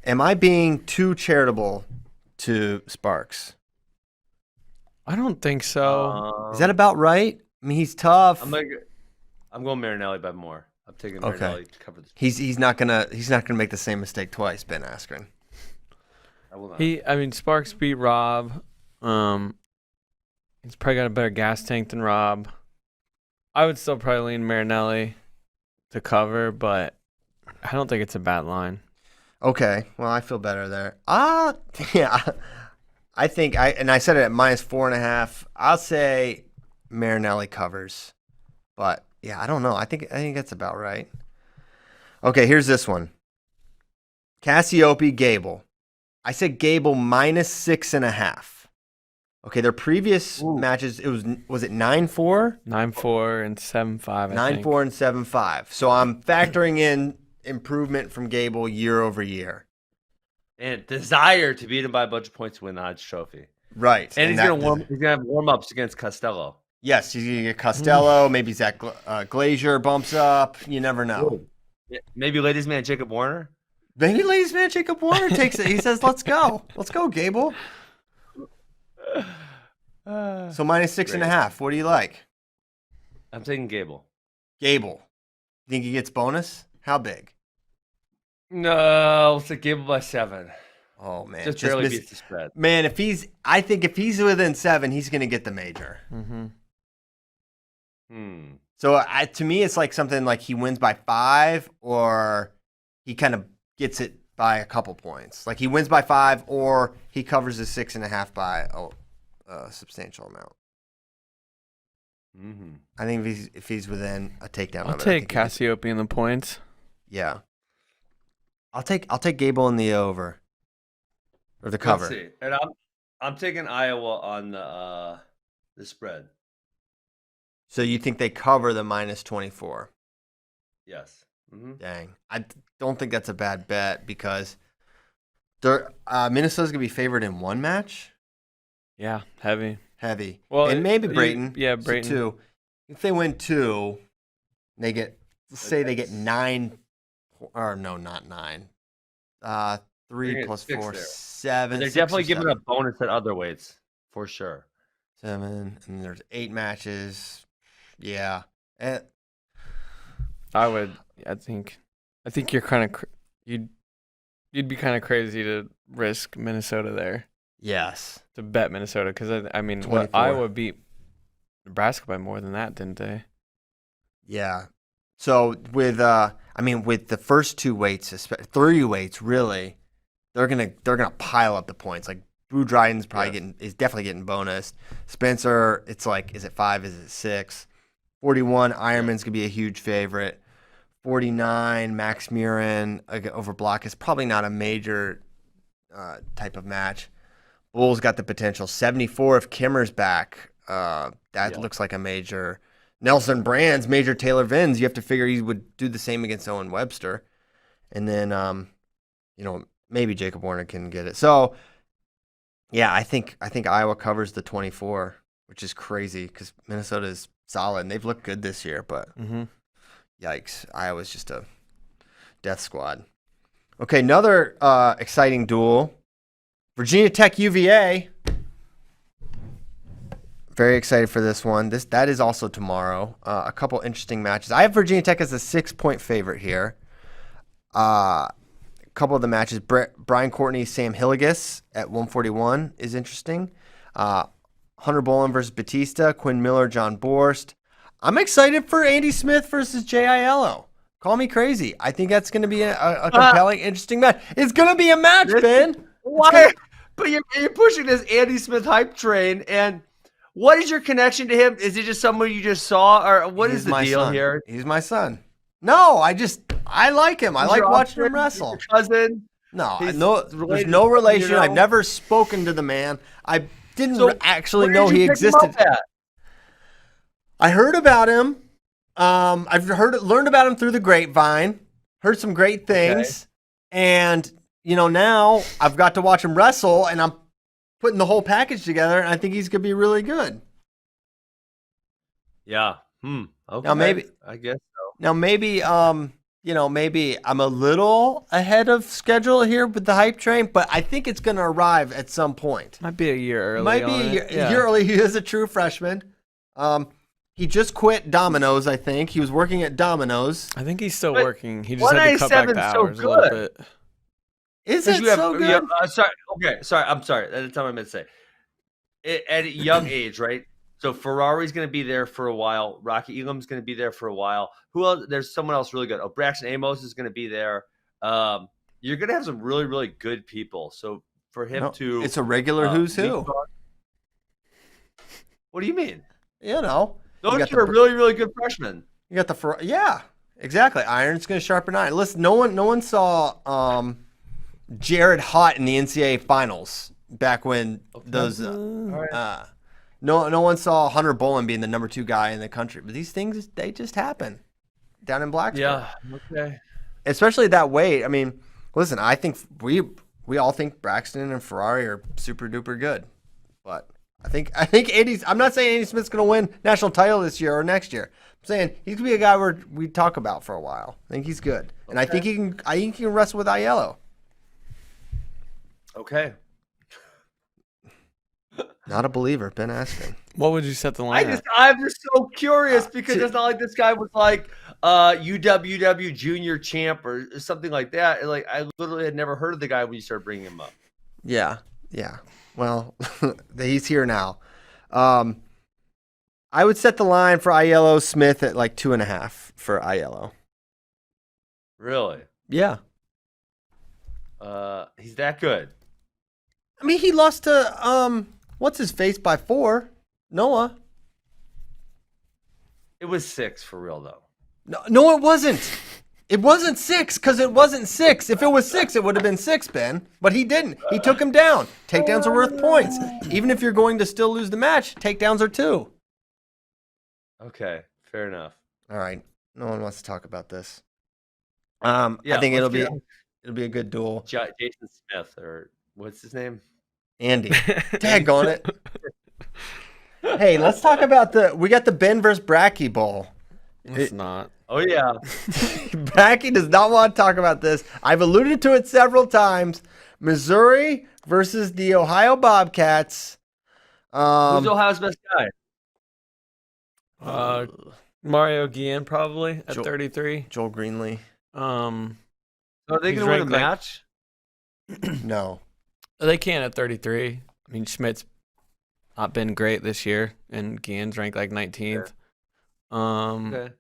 Am I being too charitable to Sparks?
I don't think so.
Is that about right? I mean, he's tough.
I'm going Marinelli by more. I'm taking Marinelli to cover this.
He's not gonna make the same mistake twice, Ben Askren.
I will not.
Sparks beat Rob. He's probably got a better gas tank than Rob. I would still probably lean Marinelli to cover, but I don't think it's a bad line.
Okay, well, I feel better there. Yeah. I think I said it at -4.5. I'll say Marinelli covers, but yeah, I don't know. I think that's about right. Okay, here's this one. Cassiope Gable. I said Gable -6.5. Okay, their previous matches was it 9-4?
9-4 and 7-5.
9-4 and 7-5. So I'm factoring in improvement from Gable year over year.
And desire to beat him by a bunch of points to win the Hodge Trophy.
Right.
And he's gonna have warm-ups against Costello.
Yes, he's gonna get Costello. Maybe Zach Glazier bumps up. You never know.
Yeah, maybe ladies' man Jacob Warner.
Maybe ladies' man Jacob Warner takes it. He says, "Let's go, Gable." So -6.5. What do you like?
I'm taking Gable.
Gable. Think he gets bonus? How big?
No, I'll say Gable by 7.
Oh man,
just barely beats the spread.
Man, I think if he's within 7, he's gonna get the major. So to me, it's like something like he wins by 5, or he kind of gets it by a couple points. Like he wins by 5, or he covers the 6.5 by a substantial amount. I think if he's within a takedown,
I'll take Cassiope in the points.
Yeah, I'll take Gable in the over or the cover.
Let's see. And I'm taking Iowa on the spread.
So you think they cover the -24?
Yes.
Dang, I don't think that's a bad bet because Minnesota's gonna be favored in one match.
Yeah, heavy.
Well, and maybe Brayton.
Brayton
too. If they win 2, they get 9. Or no, not 9. 3 plus 4, 7.
They're definitely giving a bonus at other weights for sure.
7, and there's 8 matches. Yeah.
I think you're kind of you'd be kind of crazy to risk Minnesota there.
Yes.
To bet Minnesota because I mean
24.
Iowa beat Nebraska by more than that, didn't they?
Yeah. So with the first 2 weights, 3 weights, really, they're gonna pile up the points. Like Boo Dryden's is definitely getting bonus. Spencer, it's like, is it 5? Is it 6? 41, Ironman's gonna be a huge favorite. 49, Max Murin over Block is probably not a major type of match. Bull's got the potential. 74 if Kimmer's back. That looks like a major. Nelson Brand's major. Taylor Vins. You have to figure he would do the same against Owen Webster. And then, maybe Jacob Warner can get it. So, yeah, I think Iowa covers the 24, which is crazy because Minnesota is solid and they've looked good this year. But yikes, Iowa's just a death squad. Okay, another exciting duel. Virginia Tech UVA. Very excited for this one. That is also tomorrow. A couple interesting matches. I have Virginia Tech as a 6-point favorite here. A couple of the matches. Brian Courtney, Sam Hilligus at 141 is interesting. Hunter Bolin versus Batista. Quinn Miller, John Borst. I'm excited for Andy Smith versus J.I.L.O. Call me crazy. I think that's going to be a compelling, interesting match. It's going to be a match, Ben.
Why? But you're pushing this Andy Smith hype train, and what is your connection to him? Is he just someone you just saw, or what is the deal here?
He's my son. No, I like him. I like watching him wrestle.
Your cousin?
No, there's no relation. I've never spoken to the man. I didn't actually know he existed. I heard about him. I've learned about him through the grapevine. Heard some great things, and now I've got to watch him wrestle, and I'm putting the whole package together, and I think he's gonna be really good.
Yeah. Okay.
Now maybe
I guess so.
Now maybe maybe I'm a little ahead of schedule here with the hype train, but I think it's gonna arrive at some point.
Might be a year early.
Might be a year early. He is a true freshman. He just quit Domino's, I think. He was working at Domino's.
I think he's still working. He just had to cut back the hours a little bit.
Is it so good?
Sorry. I'm sorry. That's not what I meant to say. At a young age, right? So Ferrari's going to be there for a while. Rocky Elam's going to be there for a while. Who else? There's someone else really good. Oh, Braxton Amos is going to be there. You're going to have some really, really good people. So for him to...
It's a regular who's who.
What do you mean?
Those
are really, really good freshmen.
You got the... Yeah, exactly. Iron's going to sharpen iron. Listen, no one saw Jared Hott in the NCAA finals back when those... No one saw Hunter Bolin being the number 2 guy in the country. But these things, they just happen down in Blacksburg.
Yeah, okay.
Especially that weight. I mean, listen, I think we all think Braxton and Ferrari are super duper good. But I think I'm not saying Andy Smith's going to win national title this year or next year. I'm saying he's going to be a guy we talk about for a while. I think he's good. And I think he can wrestle with Aiello.
Okay.
Not a believer, Ben Askin.
What would you set the line at?
I'm just so curious because it's not like this guy was like UWW junior champ or something like that. Like I literally had never heard of the guy when you started bringing him up.
Yeah. Well, he's here now. I would set the line for Aiello Smith at like 2.5 for Aiello.
Really?
Yeah.
He's that good.
I mean, he lost to what's his face by 4? Noah.
It was 6 for real though.
No, it wasn't. It wasn't 6 because it wasn't 6. If it was 6, it would have been 6, Ben. But he didn't. He took him down. Takedowns are worth points. Even if you're going to still lose the match, takedowns are 2.
Okay, fair enough.
All right. No one wants to talk about this. I think it'll be a good duel.
Jason Smith or what's his name?
Andy. Daggone it. Hey, let's talk about we got the Ben versus Bracky Bowl.
It's not.
Oh, yeah.
Bracky does not want to talk about this. I've alluded to it several times. Missouri versus the Ohio Bobcats.
Who's Ohio's best guy?
Mario Guillen probably at 33.
Joel Greenlee.
Are they going to win a match?
No.
They can at 33. I mean, Schmidt's not been great this year, and Guillen's ranked like 19th.
Okay.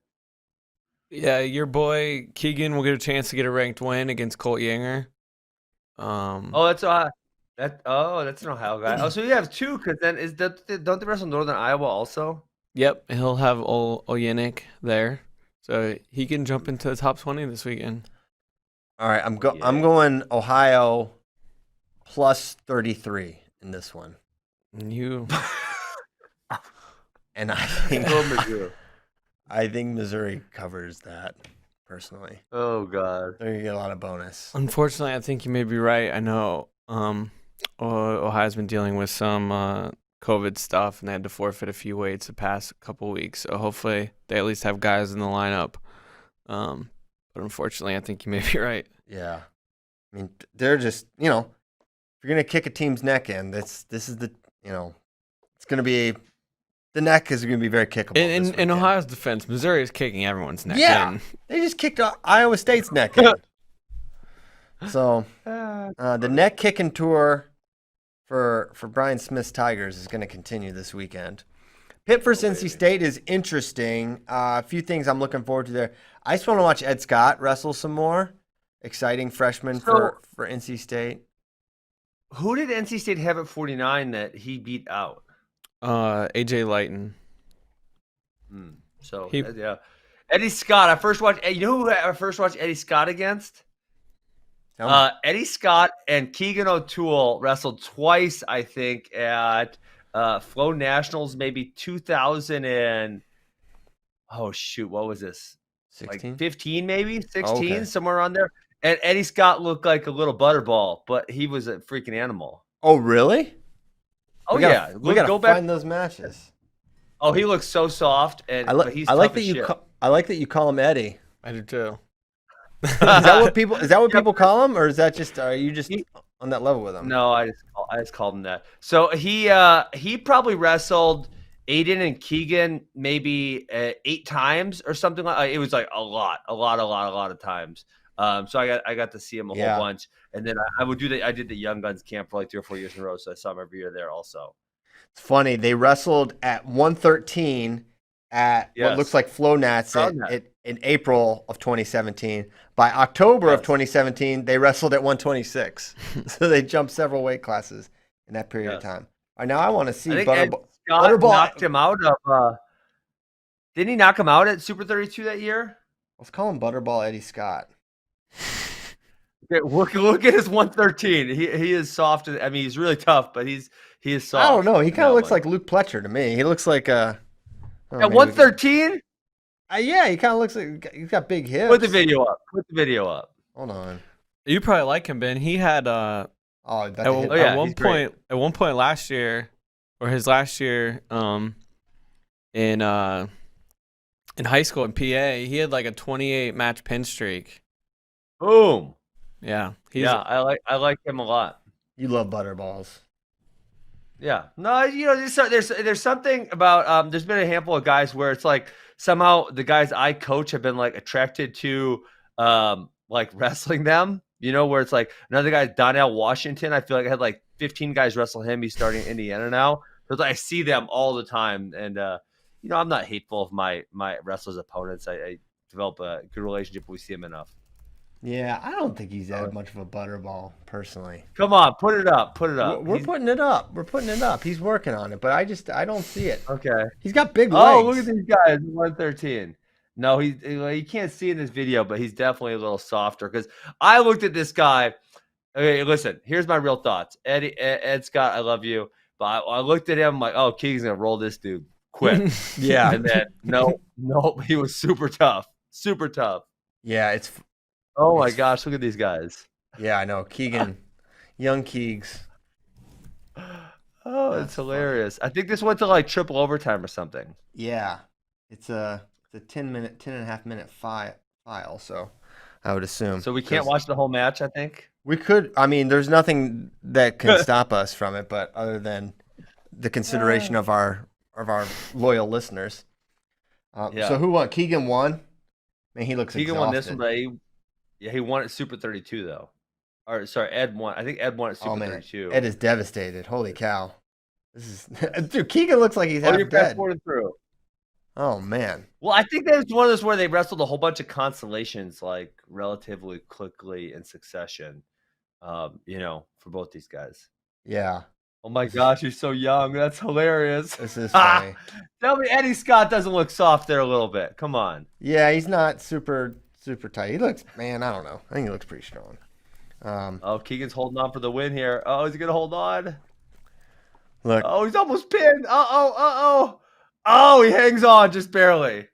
Yeah, your boy Keegan will get a chance to get a ranked win against Colt Yanger.
That's an Ohio guy. Oh, so you have 2 because then don't they wrestle Northern Iowa also?
Yep, he'll have Oyenik there, so he can jump into the top 20 this weekend.
All right, I'm going Ohio plus 33 in this one.
You.
And I think Missouri covers that, personally.
Oh, God.
They're going to get a lot of bonus.
Unfortunately, I think you may be right. I know Ohio's been dealing with some COVID stuff, and they had to forfeit a few weights the past couple weeks. So hopefully they at least have guys in the lineup. But unfortunately, I think you may be right.
Yeah. I mean, they're just, if you're going to kick a team's neck in, this is the, it's going to be, the neck is going to be very kickable.
In Ohio's defense, Missouri is kicking everyone's neck in.
They just kicked Iowa State's neck in. So the neck kicking tour for Brian Smith's Tigers is going to continue this weekend. Pitt versus NC State is interesting. A few things I'm looking forward to there. I just want to watch Ed Scott wrestle some more. Exciting freshman for NC State.
Who did NC State have at 49 that he beat out?
AJ Lighton.
Yeah. Eddie Scott. I first watched. You know who I first watched Eddie Scott against? Eddie Scott and Keegan O'Toole wrestled twice, I think, at Flow Nationals, maybe 2000 and what was this?
16?
Like 15, maybe 16,
okay.
Somewhere around there. And Eddie Scott looked like a little butterball, but he was a freaking animal.
Oh, really?
Oh,
we
gotta
go back find those matches.
Oh, he looks so soft, and
I like that you call him Eddie.
I do too.
Is that what people call him, or is that just are you just on that level with him?
No, I just called him that. So he probably wrestled Aiden and Keegan maybe 8 times or something like. It was like a lot of times. So I got to see him a whole bunch, and then I would do I did the Young Guns camp for like 3 or 4 years in a row, so I saw him every year there also.
It's funny, they wrestled at 113 at what looks like Flow Nats in April of 2017. By October of 2017, they wrestled at 126. So they jumped several weight classes in that period of time. All right, now I want to see
Butterball. Knocked him out of. Didn't he knock him out at Super 32 that year?
Let's call him Butterball Eddie Scott.
Okay, look at his 113. He is soft. I mean, he's really tough, but he is soft.
I don't know. He kind of looks like Luke Pletcher to me. He looks like
at 113.
Yeah, he kind of looks like he's got big hips.
Put the video up.
Hold on.
You probably like him, Ben. He had at one point last year, or his last year, in high school in PA, he had like a 28 match pin streak.
Boom.
Yeah.
I like him a lot.
You love Butterballs.
Yeah. No, there's something about there's been a handful of guys where it's like somehow the guys I coach have been like attracted to like wrestling them, where it's like another guy, Donnell Washington. I feel like I had like 15 guys wrestle him. He's starting in Indiana now. So I see them all the time. And I'm not hateful of my wrestlers' opponents. I develop a good relationship. We see them enough.
Yeah, I don't think he's that much of a butterball, personally.
Come on, put it up.
We're putting it up. He's working on it, but I don't see it.
Okay.
He's got big legs.
Oh, look at these guys, 113. No, you can't see in this video, but he's definitely a little softer. Because I looked at this guy. Okay, listen. Here's my real thoughts. Ed Scott, I love you, but I looked at him like, oh, Keegan's gonna roll this dude quick.
Yeah.
And then no, he was super tough.
Yeah,
Oh my gosh, look at these guys.
Yeah, I know. Keegan, young Keegs.
Oh, it's hilarious. Funny. I think this went to like triple overtime or something.
Yeah. It's a 10 and a half minute file, so I would assume.
So we can't watch the whole match, I think?
We could. I mean, there's nothing that can stop us from it, but other than the consideration of our loyal listeners. So who won? Keegan won? Man, he looks
Keegan
exhausted.
won this one, but he won at Super 32, though. Or, sorry, Ed won. I think Ed won at Super 32.
Ed is devastated. Holy cow. Dude, Keegan looks like he's half dead.
Through.
Oh, man.
Well, I think that was one of those where they wrestled a whole bunch of constellations, like, relatively quickly in succession, for both these guys.
Yeah.
Oh, my gosh, you're so young. That's hilarious.
This is funny.
Tell me Eddie Scott doesn't look soft there a little bit. Come on.
Yeah, he's not super tight. He looks, man, I don't know. I think he looks pretty strong.
Keegan's holding on for the win here. Oh, is he going to hold on?
Look.
Oh, he's almost pinned. Oh, he hangs on just barely.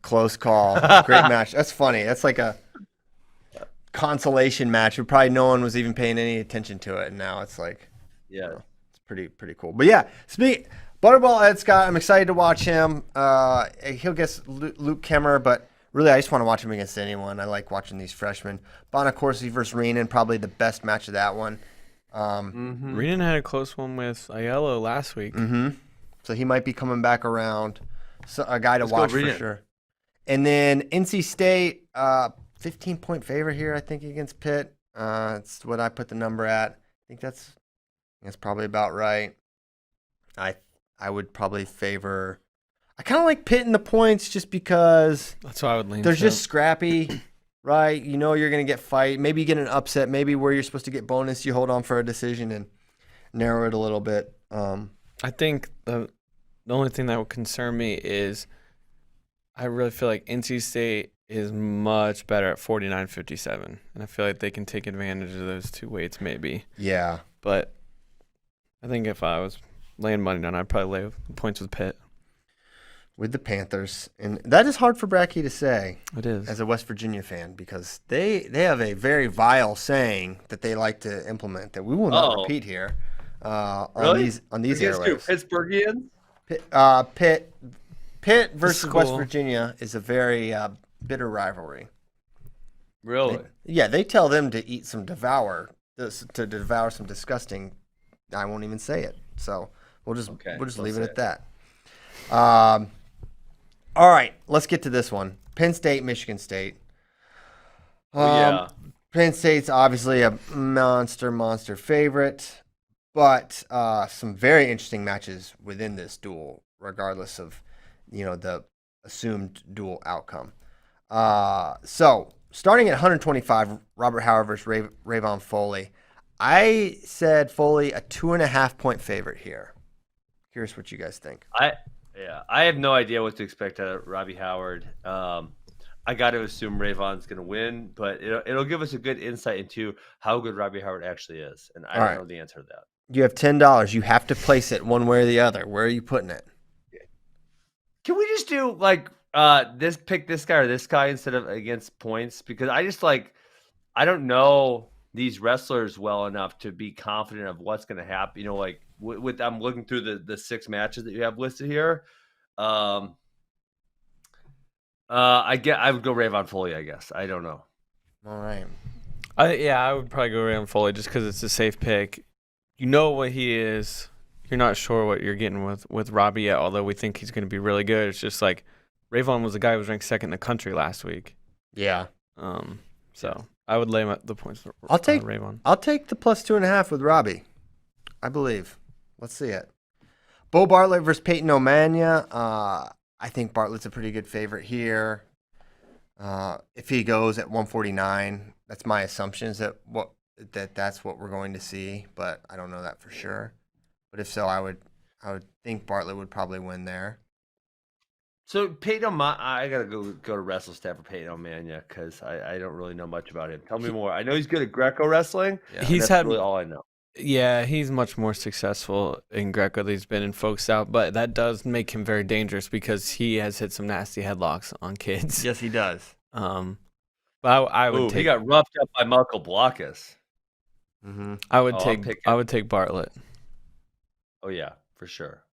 Close call. Great match. That's funny. That's like a consolation match. Probably no one was even paying any attention to it, and now it's like,
Yeah,
it's pretty cool. But yeah, Butterball Ed Scott. I'm excited to watch him. He'll get Luke Kemmer, but really, I just want to watch him against anyone. I like watching these freshmen. Bonacorsi versus Renan, probably the best match of that one.
Renan had a close one with Aiello last week.
So he might be coming back around. So a guy to watch for sure. And then NC State, 15-point favorite here, I think, against Pitt. That's what I put the number at. I think that's probably about right. I would probably favor. I kind of like Pitt in the points just because
that's why I would lean.
They're just scrappy, right? You know you're gonna get fight. Maybe you get an upset. Maybe where you're supposed to get bonus, you hold on for a decision and narrow it a little bit.
I think the only thing that would concern me is I really feel like NC State is much better at 49-57, and I feel like they can take advantage of those two weights maybe.
Yeah.
But I think if I was laying money down, I'd probably lay points with Pitt.
With the Panthers. And that is hard for Bracky to say.
It is.
As a West Virginia fan, because they have a very vile saying that they like to implement that we will not repeat here
really?
on these airwaves.
Pittsburghians?
Pitt versus West Virginia is a very bitter rivalry.
Really?
They tell them to eat some devour some disgusting. I won't even say it. So we'll just leave it at that. All right, let's get to this one. Penn State, Michigan State. Penn State's obviously a monster favorite, but some very interesting matches within this duel, regardless of the assumed duel outcome. So starting at 125, Robert Howard versus Rayvon Foley. I said Foley a 2.5-point favorite here. Curious what you guys think.
I have no idea what to expect out of Robbie Howard. I got to assume Rayvon's going to win, but it'll give us a good insight into how good Robbie Howard actually is, and I don't know the answer to that.
You have $10. You have to place it one way or the other. Where are you putting it?
Can we just do pick this guy or this guy instead of against points? Because I don't know these wrestlers well enough to be confident of what's going to happen. With I'm looking through the 6 matches that you have listed here. I would go Rayvon Foley, I guess. I don't know.
All right.
I would probably go Rayvon Foley just because it's a safe pick. You know what he is. You're not sure what you're getting with Robbie yet, although we think he's going to be really good. It's just like Rayvon was the guy who was ranked second in the country last week.
Yeah.
So I would lay the points for Rayvon.
I'll take the plus 2.5 with Robbie. I believe. Let's see it. Bo Bartlett versus Peyton O'Mania. I think Bartlett's a pretty good favorite here. If he goes at 149, that's my assumption is that's what we're going to see, but I don't know that for sure. But if so, I would think Bartlett would probably win there.
So Peyton, I gotta go to WrestleStat for Peyton O'Mania because I don't really know much about him. Tell me more. I know he's good at Greco wrestling.
Yeah.
That's really all I know.
Yeah, he's much more successful in Greco than he's been in folk style, but that does make him very dangerous because he has hit some nasty headlocks on kids.
Yes, he does.
But I would take.
He got roughed up by Michael Blockus.
Mm-hmm.
I would take Bartlett.
Oh yeah, for sure.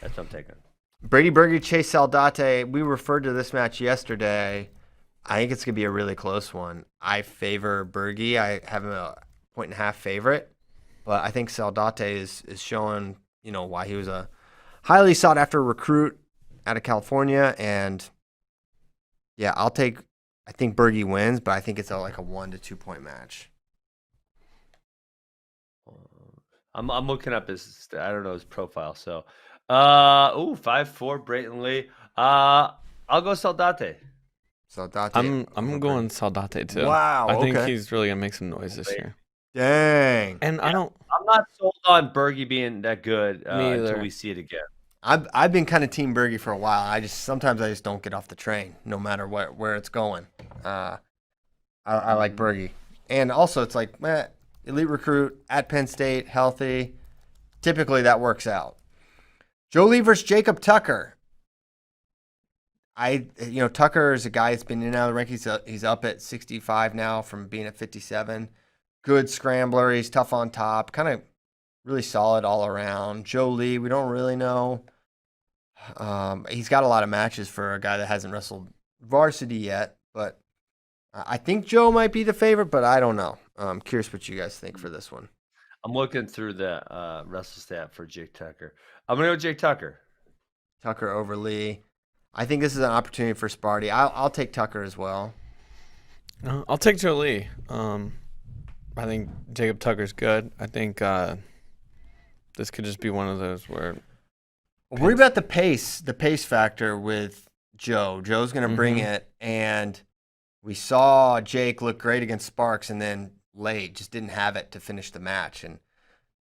That's what I'm taking.
Brady Berge, Chase Saldate. We referred to this match yesterday. I think it's gonna be a really close one. I favor Berge. I have him a 1.5 favorite, but I think Saldate is showing why he was a highly sought after recruit out of California, and yeah, I think Berge wins, but I think it's like a 1 to 2 point match.
I'm looking up his profile. So 5'4" Brayton Lee. I'll go Saldate.
I'm going Saldate too.
Wow.
I think he's really gonna make some noise this year.
Dang.
And
I'm not sold on Berge being that good until we see it again.
I've been kind of Team Berge for a while. Sometimes I just don't get off the train, no matter where it's going. I like Berge, and also it's like elite recruit at Penn State, healthy. typically that works out. Joe Lee versus Jacob Tucker. Tucker is a guy that's been in and out of the rankings. He's up at 65 now from being at 57. Good scrambler. He's tough on top. Kind of really solid all around. Joe Lee, we don't really know. He's got a lot of matches for a guy that hasn't wrestled varsity yet, but I think Joe might be the favorite, but I don't know. I'm curious what you guys think for this one.
I'm looking through the wrestle stat for Jake Tucker. I'm going to go with Jake Tucker.
Tucker over Lee. I think this is an opportunity for Sparty. I'll take Tucker as well.
I'll take Joe Lee. I think Jacob Tucker's good. I think this could just be one of those where.
Worry about the pace factor with Joe. Joe's going to bring it, and we saw Jake look great against Sparks, and then late just didn't have it to finish the match. And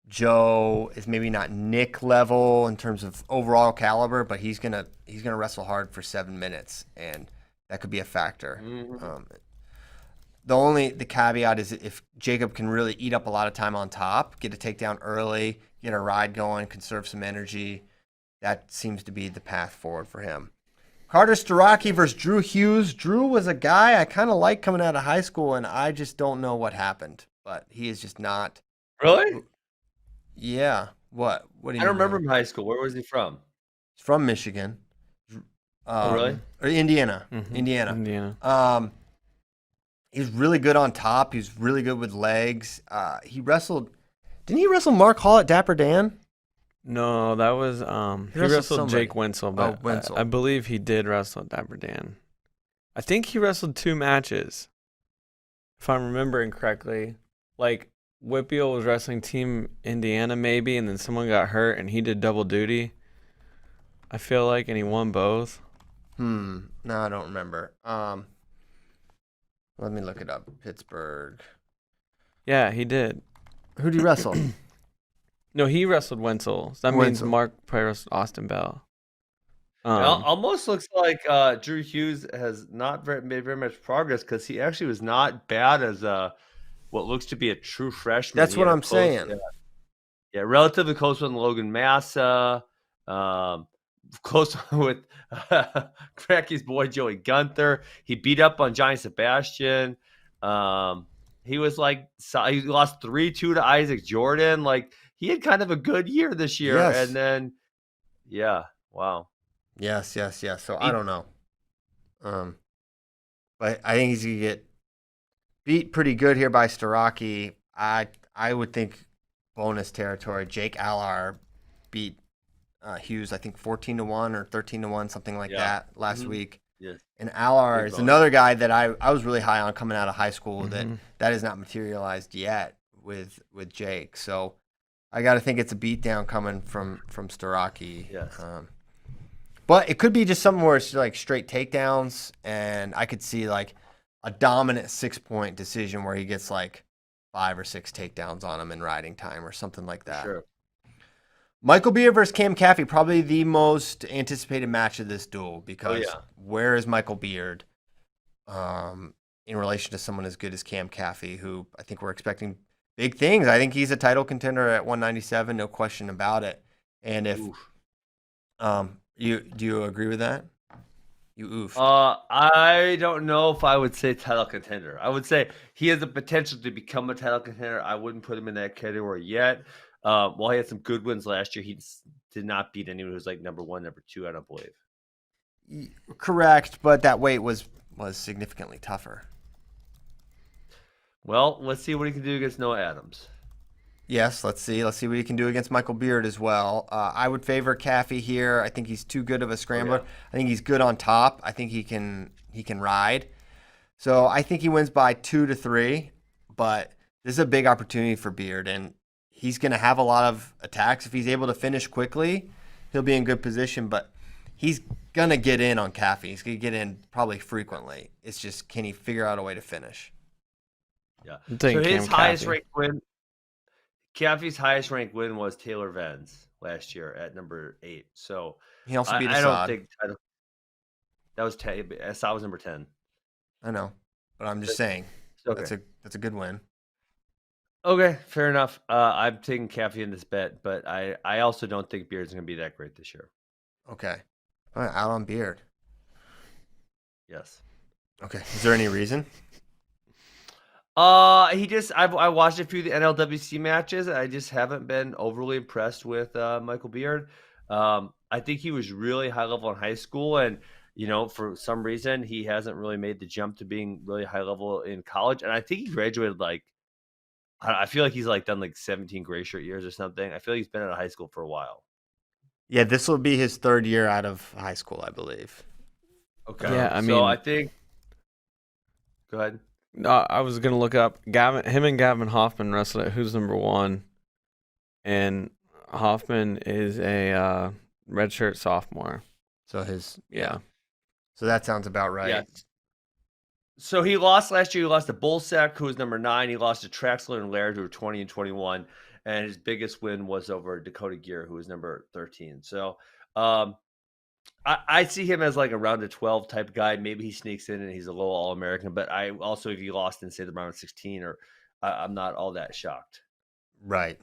Joe is maybe not Nick level in terms of overall caliber, but he's gonna wrestle hard for 7 minutes, and that could be a factor. The caveat is if Jacob can really eat up a lot of time on top, get a takedown early, get a ride going, conserve some energy, that seems to be the path forward for him. Carter Starocki versus Drew Hughes. Drew was a guy I kind of liked coming out of high school, and I just don't know what happened. But he is just not.
Really?
Yeah. What do you
I don't remember him in high school. Where was he from?
He's from Michigan.
Really?
Or Indiana.
Mm-hmm.
Indiana. He's really good on top. He's really good with legs. He wrestled. Didn't he wrestle Mark Hall at Dapper Dan?
No, that was he wrestled Jake Wenzel, but
Wenzel.
I believe he did wrestle Dapper Dan. I think he wrestled 2 matches, if I'm remembering correctly. Like Whippeal was wrestling Team Indiana maybe, and then someone got hurt, and he did double duty. I feel like, and he won both.
No, I don't remember. Let me look it up. Pittsburgh.
Yeah, he did.
Who'd he wrestle?
No, he wrestled Wenzel. So that means Mark probably wrestled Austin Bell.
Almost looks like Drew Hughes has not made very much progress because he actually was not bad as what looks to be a true freshman.
That's what I'm saying.
Yeah, relatively close with Logan Massa. Close with Cracky's boy Joey Gunther. He beat up on Johnny Sebastian. He was he lost 3-2 to Isaac Jordan. Like, he had kind of a good year this year.
Yes.
And then, yeah, wow.
Yes. So I don't know. But I think he's going to get beat pretty good here by Starocki. I would think bonus territory. Jake Allar beat Hughes, I think 14-1 or 13-1, something like that last week.
Yes.
And Allar is another guy that I was really high on coming out of high school that has not materialized yet with Jake. So I got to think it's a beatdown coming from Starocki.
Yes.
But it could be just something where it's like straight takedowns, and I could see like a dominant 6-point decision where he gets like 5 or 6 takedowns on him in riding time or something like that.
Sure.
Michael Beard versus Cam Caffey, probably the most anticipated match of this duel because where is Michael Beard in relation to someone as good as Cam Caffey, who I think we're expecting big things. I think he's a title contender at 197, no question about it. And if do you agree with that? You oof.
I don't know if I would say title contender. I would say he has the potential to become a title contender. I wouldn't put him in that category yet. While he had some good wins last year, he did not beat anyone who was like number 1, number 2, I don't believe.
Correct, but that weight was significantly tougher.
Well, let's see what he can do against Noah Adams.
Yes, let's see. Let's see what he can do against Michael Beard as well. I would favor Caffey here. I think he's too good of a scrambler. I think he's good on top. I think he can ride. So I think he wins by 2-3, but this is a big opportunity for Beard, and he's going to have a lot of attacks. If he's able to finish quickly, he'll be in good position, but he's going to get in on Caffey. He's going to get in probably frequently. It's just, can he figure out a way to finish?
Yeah. So his highest ranked win, Caffey's highest ranked win was Taylor Venz last year at number 8. So
he also beat Assad.
I don't think that was Assad was number 10.
I know, but I'm just saying that's a good win.
Okay, fair enough. I'm taking Caffey in this bet, but I also don't think Beard's going to be that great this year.
Okay. All right, out on Beard.
Yes.
Okay. Is there any reason?
I watched a few of the NLWC matches. And I just haven't been overly impressed with Michael Beard. I think he was really high level in high school, and for some reason he hasn't really made the jump to being really high level in college. And I think he graduated I feel like he's done 17 gray shirt years or something. I feel like he's been out of high school for a while.
Yeah, this will be his 3rd year out of high school, I believe.
Okay.
Yeah, I
so
mean-
I think. Go ahead.
No, I was gonna look up him and Gavin Hoffman wrestled at Who's Number One, and Hoffman is a redshirt sophomore.
So
Yeah.
So that sounds about right.
Yeah. So he lost last year. He lost to Bullsack, who was number 9. He lost to Traxler and Laird, who were 20 and 21. And his biggest win was over Dakota Gear, who was number 13. So I see him as a round of 12 type guy. Maybe he sneaks in and he's a low All-American. But I also, if he lost in, say, the round of 16, I'm not all that shocked.
Right.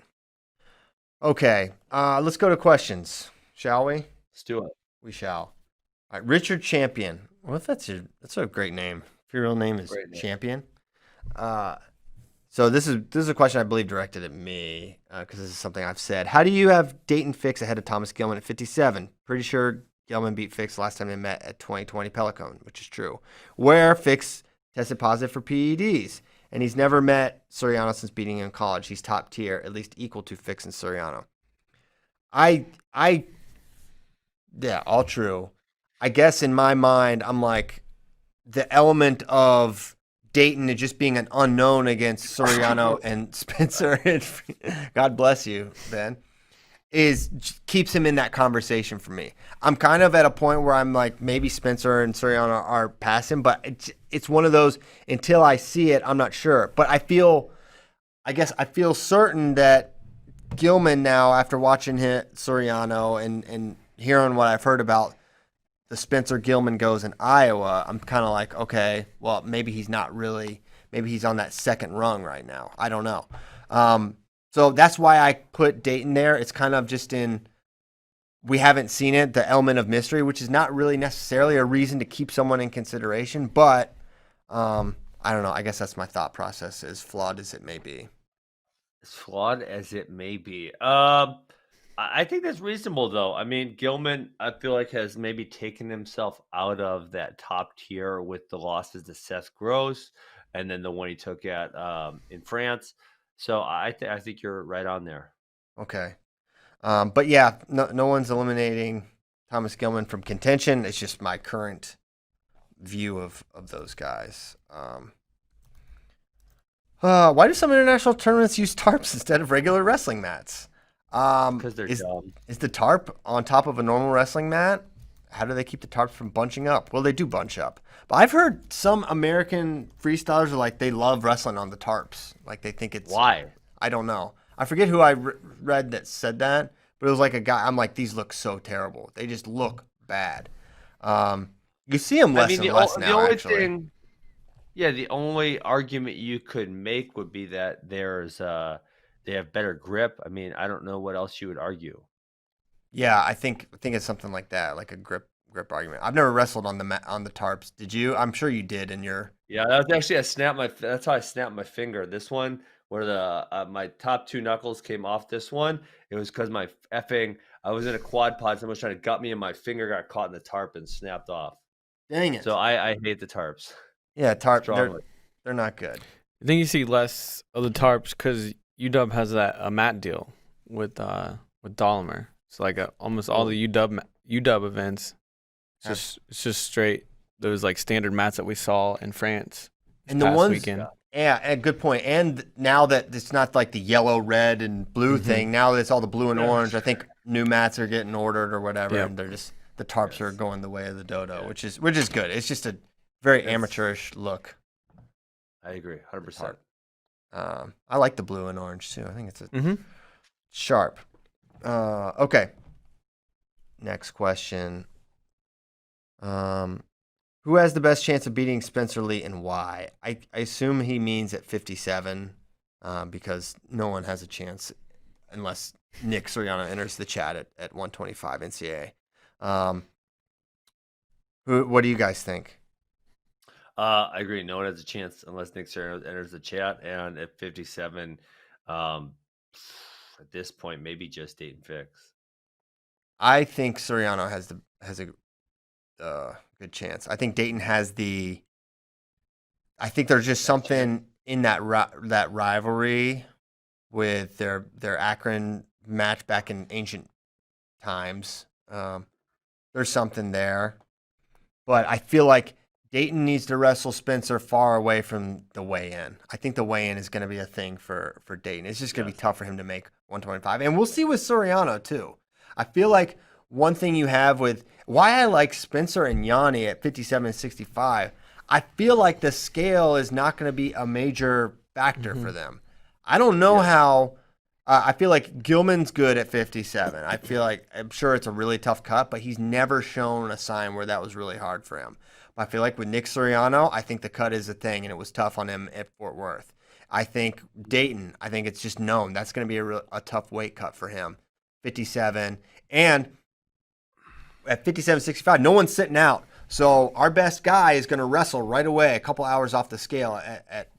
Okay. Let's go to questions, shall we?
Let's do it.
We shall. All right, Richard Champion. Well, that's a great name. If your real name is Champion. So this is a question I believe directed at me because this is something I've said. How do you have Dayton Fix ahead of Thomas Gilman at 57? Pretty sure Gilman beat Fix last time they met at 2020 Pelicone, which is true. Where Fix tested positive for PEDs, and he's never met Soriano since beating him in college. He's top tier, at least equal to Fix and Soriano. Yeah, all true. I guess in my mind, I'm like the element of Dayton just being an unknown against Soriano and Spencer. God bless you, Ben. Keeps him in that conversation for me. I'm kind of at a point where I'm like, maybe Spencer and Soriano are past him, but it's one of those, until I see it, I'm not sure. But I feel certain that Gilman now, after watching Soriano and hearing what I've heard about the Spencer Gilman goes in Iowa, I'm kind of like, okay, well, maybe he's on that second rung right now. I don't know. So that's why I put Dayton there. It's kind of just we haven't seen it, the element of mystery, which is not really necessarily a reason to keep someone in consideration, but I don't know. I guess that's my thought process, as flawed as it may be.
As flawed as it may be. I think that's reasonable, though. I mean, Gilman, I feel like, has maybe taken himself out of that top tier with the losses to Seth Gross and then the one he took at in France. So I think you're right on there.
Okay. But yeah, no one's eliminating Thomas Gilman from contention. It's just my current view of those guys. Why do some international tournaments use tarps instead of regular wrestling mats?
Because they're dumb.
Is the tarp on top of a normal wrestling mat? How do they keep the tarps from bunching up? Well, they do bunch up. But I've heard some American freestylers are like, they love wrestling on the tarps. Like, they think it's...
Why?
I don't know. I forget who I read that said that, but it was like a guy. I'm like, these look so terrible. They just look bad. You see them less and less now, actually.
The only argument you could make would be that they have better grip. I mean, I don't know what else you would argue.
Yeah, I think it's something like that, like a grip argument. I've never wrestled on the tarps. Did you? I'm sure you did in your...
Yeah, that was actually that's how I snapped my finger. This one, where my top 2 knuckles came off this one, it was because I was in a quad pod, someone was trying to gut me and my finger got caught in the tarp and snapped off.
Dang it.
So I hate the tarps.
Yeah, tarp, they're not good.
I think you see less of the tarps because UW has a mat deal with Dahlimer. So almost all the UW events, it's just straight those standard mats that we saw in France.
And the ones
weekend.
Yeah, good point. And now that it's not like the yellow, red, and blue thing, now it's all the blue and orange. I think new mats are getting ordered or whatever, and they're just the tarps are going the way of the dodo, which is good. It's just a very amateurish look.
I agree, 100%.
I like the blue and orange too. I think it's sharp. Okay. Next question. Who has the best chance of beating Spencer Lee and why? I assume he means at 57. because no one has a chance unless Nick Suriano enters the chat at 125 NCAA. What do you guys think?
I agree. No one has a chance unless Nick Suriano enters the chat. And at 57, at this point, maybe just Dayton Fix.
I think Suriano has a good chance. I think Dayton has the. I think there's just something in that rivalry with their Akron match back in ancient times. There's something there, but I feel like Dayton needs to wrestle Spencer far away from the weigh-in. I think the weigh-in is going to be a thing for Dayton. It's just going to be tough for him to make 125, and we'll see with Suriano too. I feel like one thing you have with why I like Spencer and Yanni at 57 and 65. I feel like the scale is not going to be a major factor for them. I don't know how. I feel like Gilman's good at 57. I'm sure it's a really tough cut, but he's never shown a sign where that was really hard for him. But I feel like with Nick Suriano, I think the cut is a thing, and it was tough on him at Fort Worth. I think Dayton, I think it's just known that's going to be a tough weight cut for him. 57. And at 57-65, no one's sitting out. So our best guy is going to wrestle right away, a couple hours off the scale at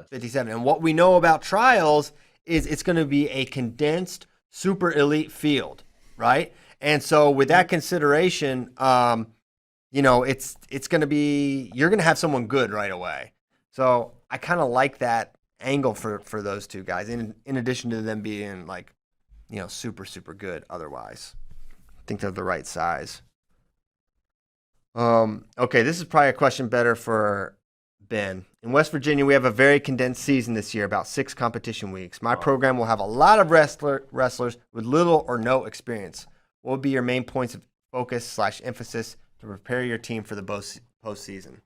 57. And what we know about trials is it's going to be a condensed, super elite field, right? And so with that consideration, it's going to be you're going to have someone good right away. So I kind of like that angle for those two guys. In addition to them being super super good otherwise. I think they're the right size. Okay, this is probably a question better for Ben. In West Virginia, we have a very condensed season this year, about 6 competition weeks. My program will have a lot of wrestlers with little or no experience. What would be your main points of focus / emphasis to prepare your team for the postseason?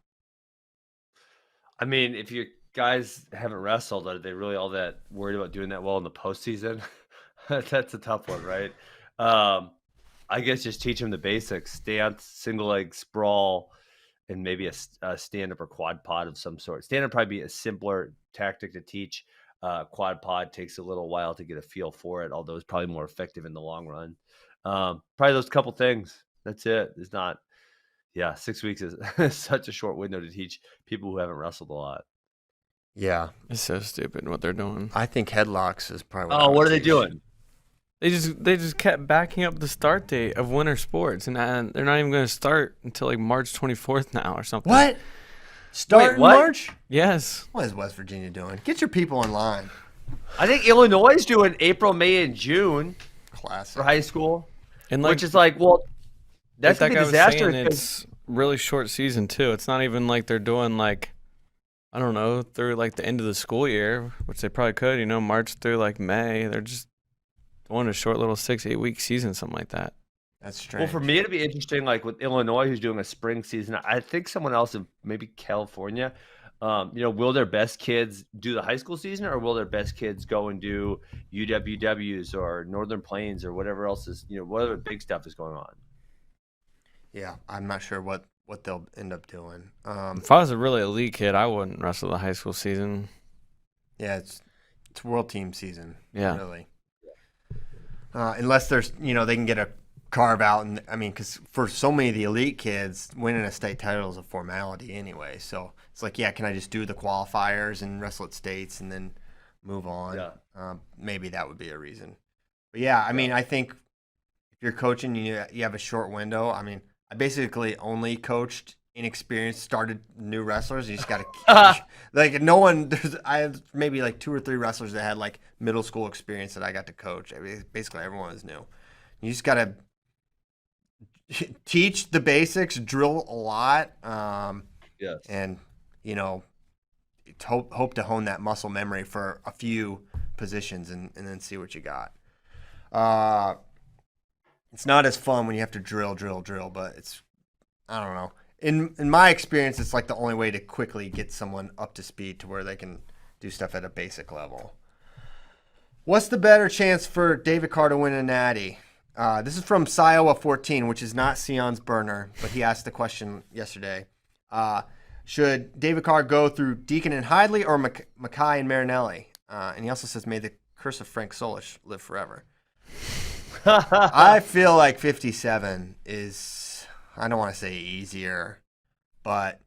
I mean, if your guys haven't wrestled, are they really all that worried about doing that well in the postseason? That's a tough one, right? I guess just teach them the basics: stance, single leg sprawl, and maybe a stand-up or quad pod of some sort. Stand-up probably be a simpler tactic to teach. Quad pod takes a little while to get a feel for it, although it's probably more effective in the long run. Probably those couple things. That's it. It's not. Yeah, 6 weeks is such a short window to teach people who haven't wrestled a lot.
Yeah,
it's so stupid what they're doing.
I think headlocks is probably.
What are they doing?
They just kept backing up the start date of winter sports, and they're not even going to start until like March 24th now or something.
What? Start in March?
Yes.
What is West Virginia doing? Get your people in line.
I think Illinois is doing April, May, and June.
Classic.
For high school,
and
which is that's
like
a disaster.
It's really short season too. It's not even like they're doing through like the end of the school year, which they probably could. March through like May. They're just doing a short little 6-8 week season, something like that.
That's strange.
Well, for me, it'd be interesting, like with Illinois, who's doing a spring season. I think someone else, maybe California, will their best kids do the high school season, or will their best kids go and do UWWs or Northern Plains or whatever else is, whatever big stuff is going on?
Yeah, I'm not sure what they'll end up doing.
If I was a really elite kid, I wouldn't wrestle the high school season.
Yeah, it's world team season.
Yeah,
really. Unless there's, they can get a carve out, and because for so many of the elite kids, winning a state title is a formality anyway. So it's like, can I just do the qualifiers and wrestle at states and then move on?
Yeah.
Maybe that would be a reason. But I think if you're coaching, you have a short window. I basically only coached inexperienced, started new wrestlers. You just got to no one. I have maybe like 2 or 3 wrestlers that had like middle school experience that I got to coach. Basically everyone is new. You just got to teach the basics, drill a lot,
yes,
and hope to hone that muscle memory for a few positions and then see what you got. It's not as fun when you have to drill, but it's, I don't know. In my experience, it's like the only way to quickly get someone up to speed to where they can do stuff at a basic level. What's the better chance for David Carr to win a natty? This is from Siowa 14, which is not Sion's burner, but he asked the question yesterday. Should David Carr go through Deacon and Hidley or Mackay and Marinelli? And he also says, may the curse of Frank Solich live forever. I feel like 57 is, I don't want to say easier, but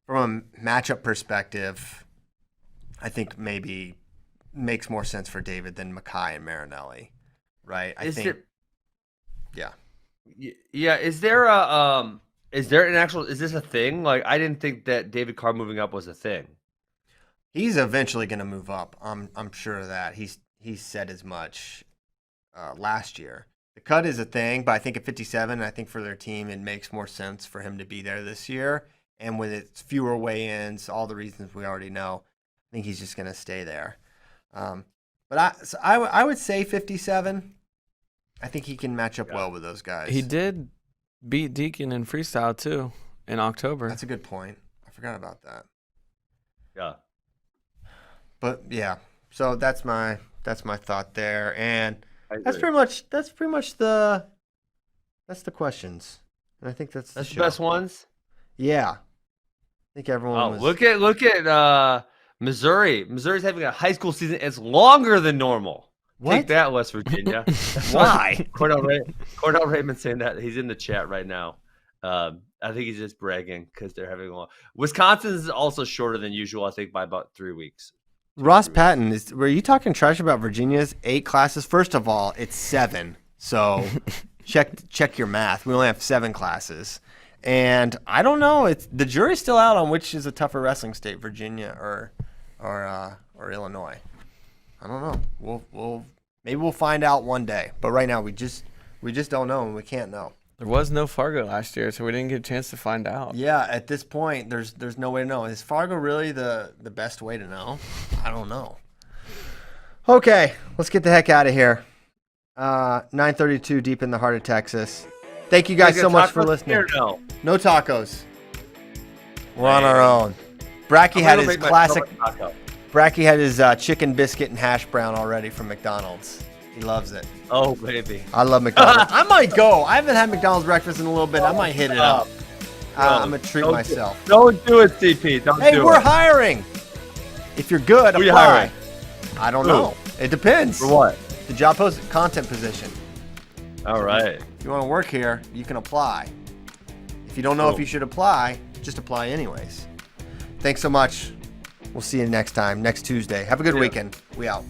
from a matchup perspective, I think maybe makes more sense for David than Mackay and Marinelli, right? Yeah.
Yeah, is there an actual, is this a thing? Like, I didn't think that David Carr moving up was a thing.
He's eventually going to move up. I'm sure of that. He's said as much last year. The cut is a thing, but I think at 57, I think for their team, it makes more sense for him to be there this year. And with its fewer weigh-ins, all the reasons we already know, I think he's just going to stay there. But I would say 57. I think he can match up well with those guys.
He did beat Deacon in freestyle too in October.
That's a good point. I forgot about that.
Yeah.
But yeah, so that's my thought there, and that's pretty much the questions. And I think that's the
best ones.
Yeah, I think everyone.
Look at Missouri. Missouri's having a high school season. It's longer than normal.
What?
Take that, West Virginia.
Why?
Cordell Raymond saying that. He's in the chat right now. I think he's just bragging because they're having a long. Wisconsin is also shorter than usual, I think, by about 3 weeks.
Ross Patton, were you talking trash about Virginia's 8 classes? First of all, it's 7. So check your math. We only have 7 classes. And I don't know. The jury's still out on which is a tougher wrestling state, Virginia or Illinois. I don't know. Maybe we'll find out one day. But right now we just don't know, and we can't know.
There was no Fargo last year, so we didn't get a chance to find out.
Yeah, at this point, there's no way to know. Is Fargo really the best way to know? I don't know. Okay, let's get the heck out of here. 9:32 deep in the heart of Texas. Thank you guys so much for listening. No tacos. We're on our own. Bracky had his classic. Bracky had his chicken biscuit and hash brown already from McDonald's. He loves it.
Oh, baby.
I love McDonald's. I might go. I haven't had McDonald's breakfast in a little bit. I might hit it up. I'm going to treat myself.
Don't do it, CP. Don't do it.
Hey, we're hiring. If you're good, apply.
Who are you hiring?
I don't know. It depends.
For what?
The job post, content position.
All right.
If you want to work here, you can apply. If you don't know if you should apply, just apply anyways. Thanks so much. We'll see you next time, next Tuesday. Have a good weekend. We out.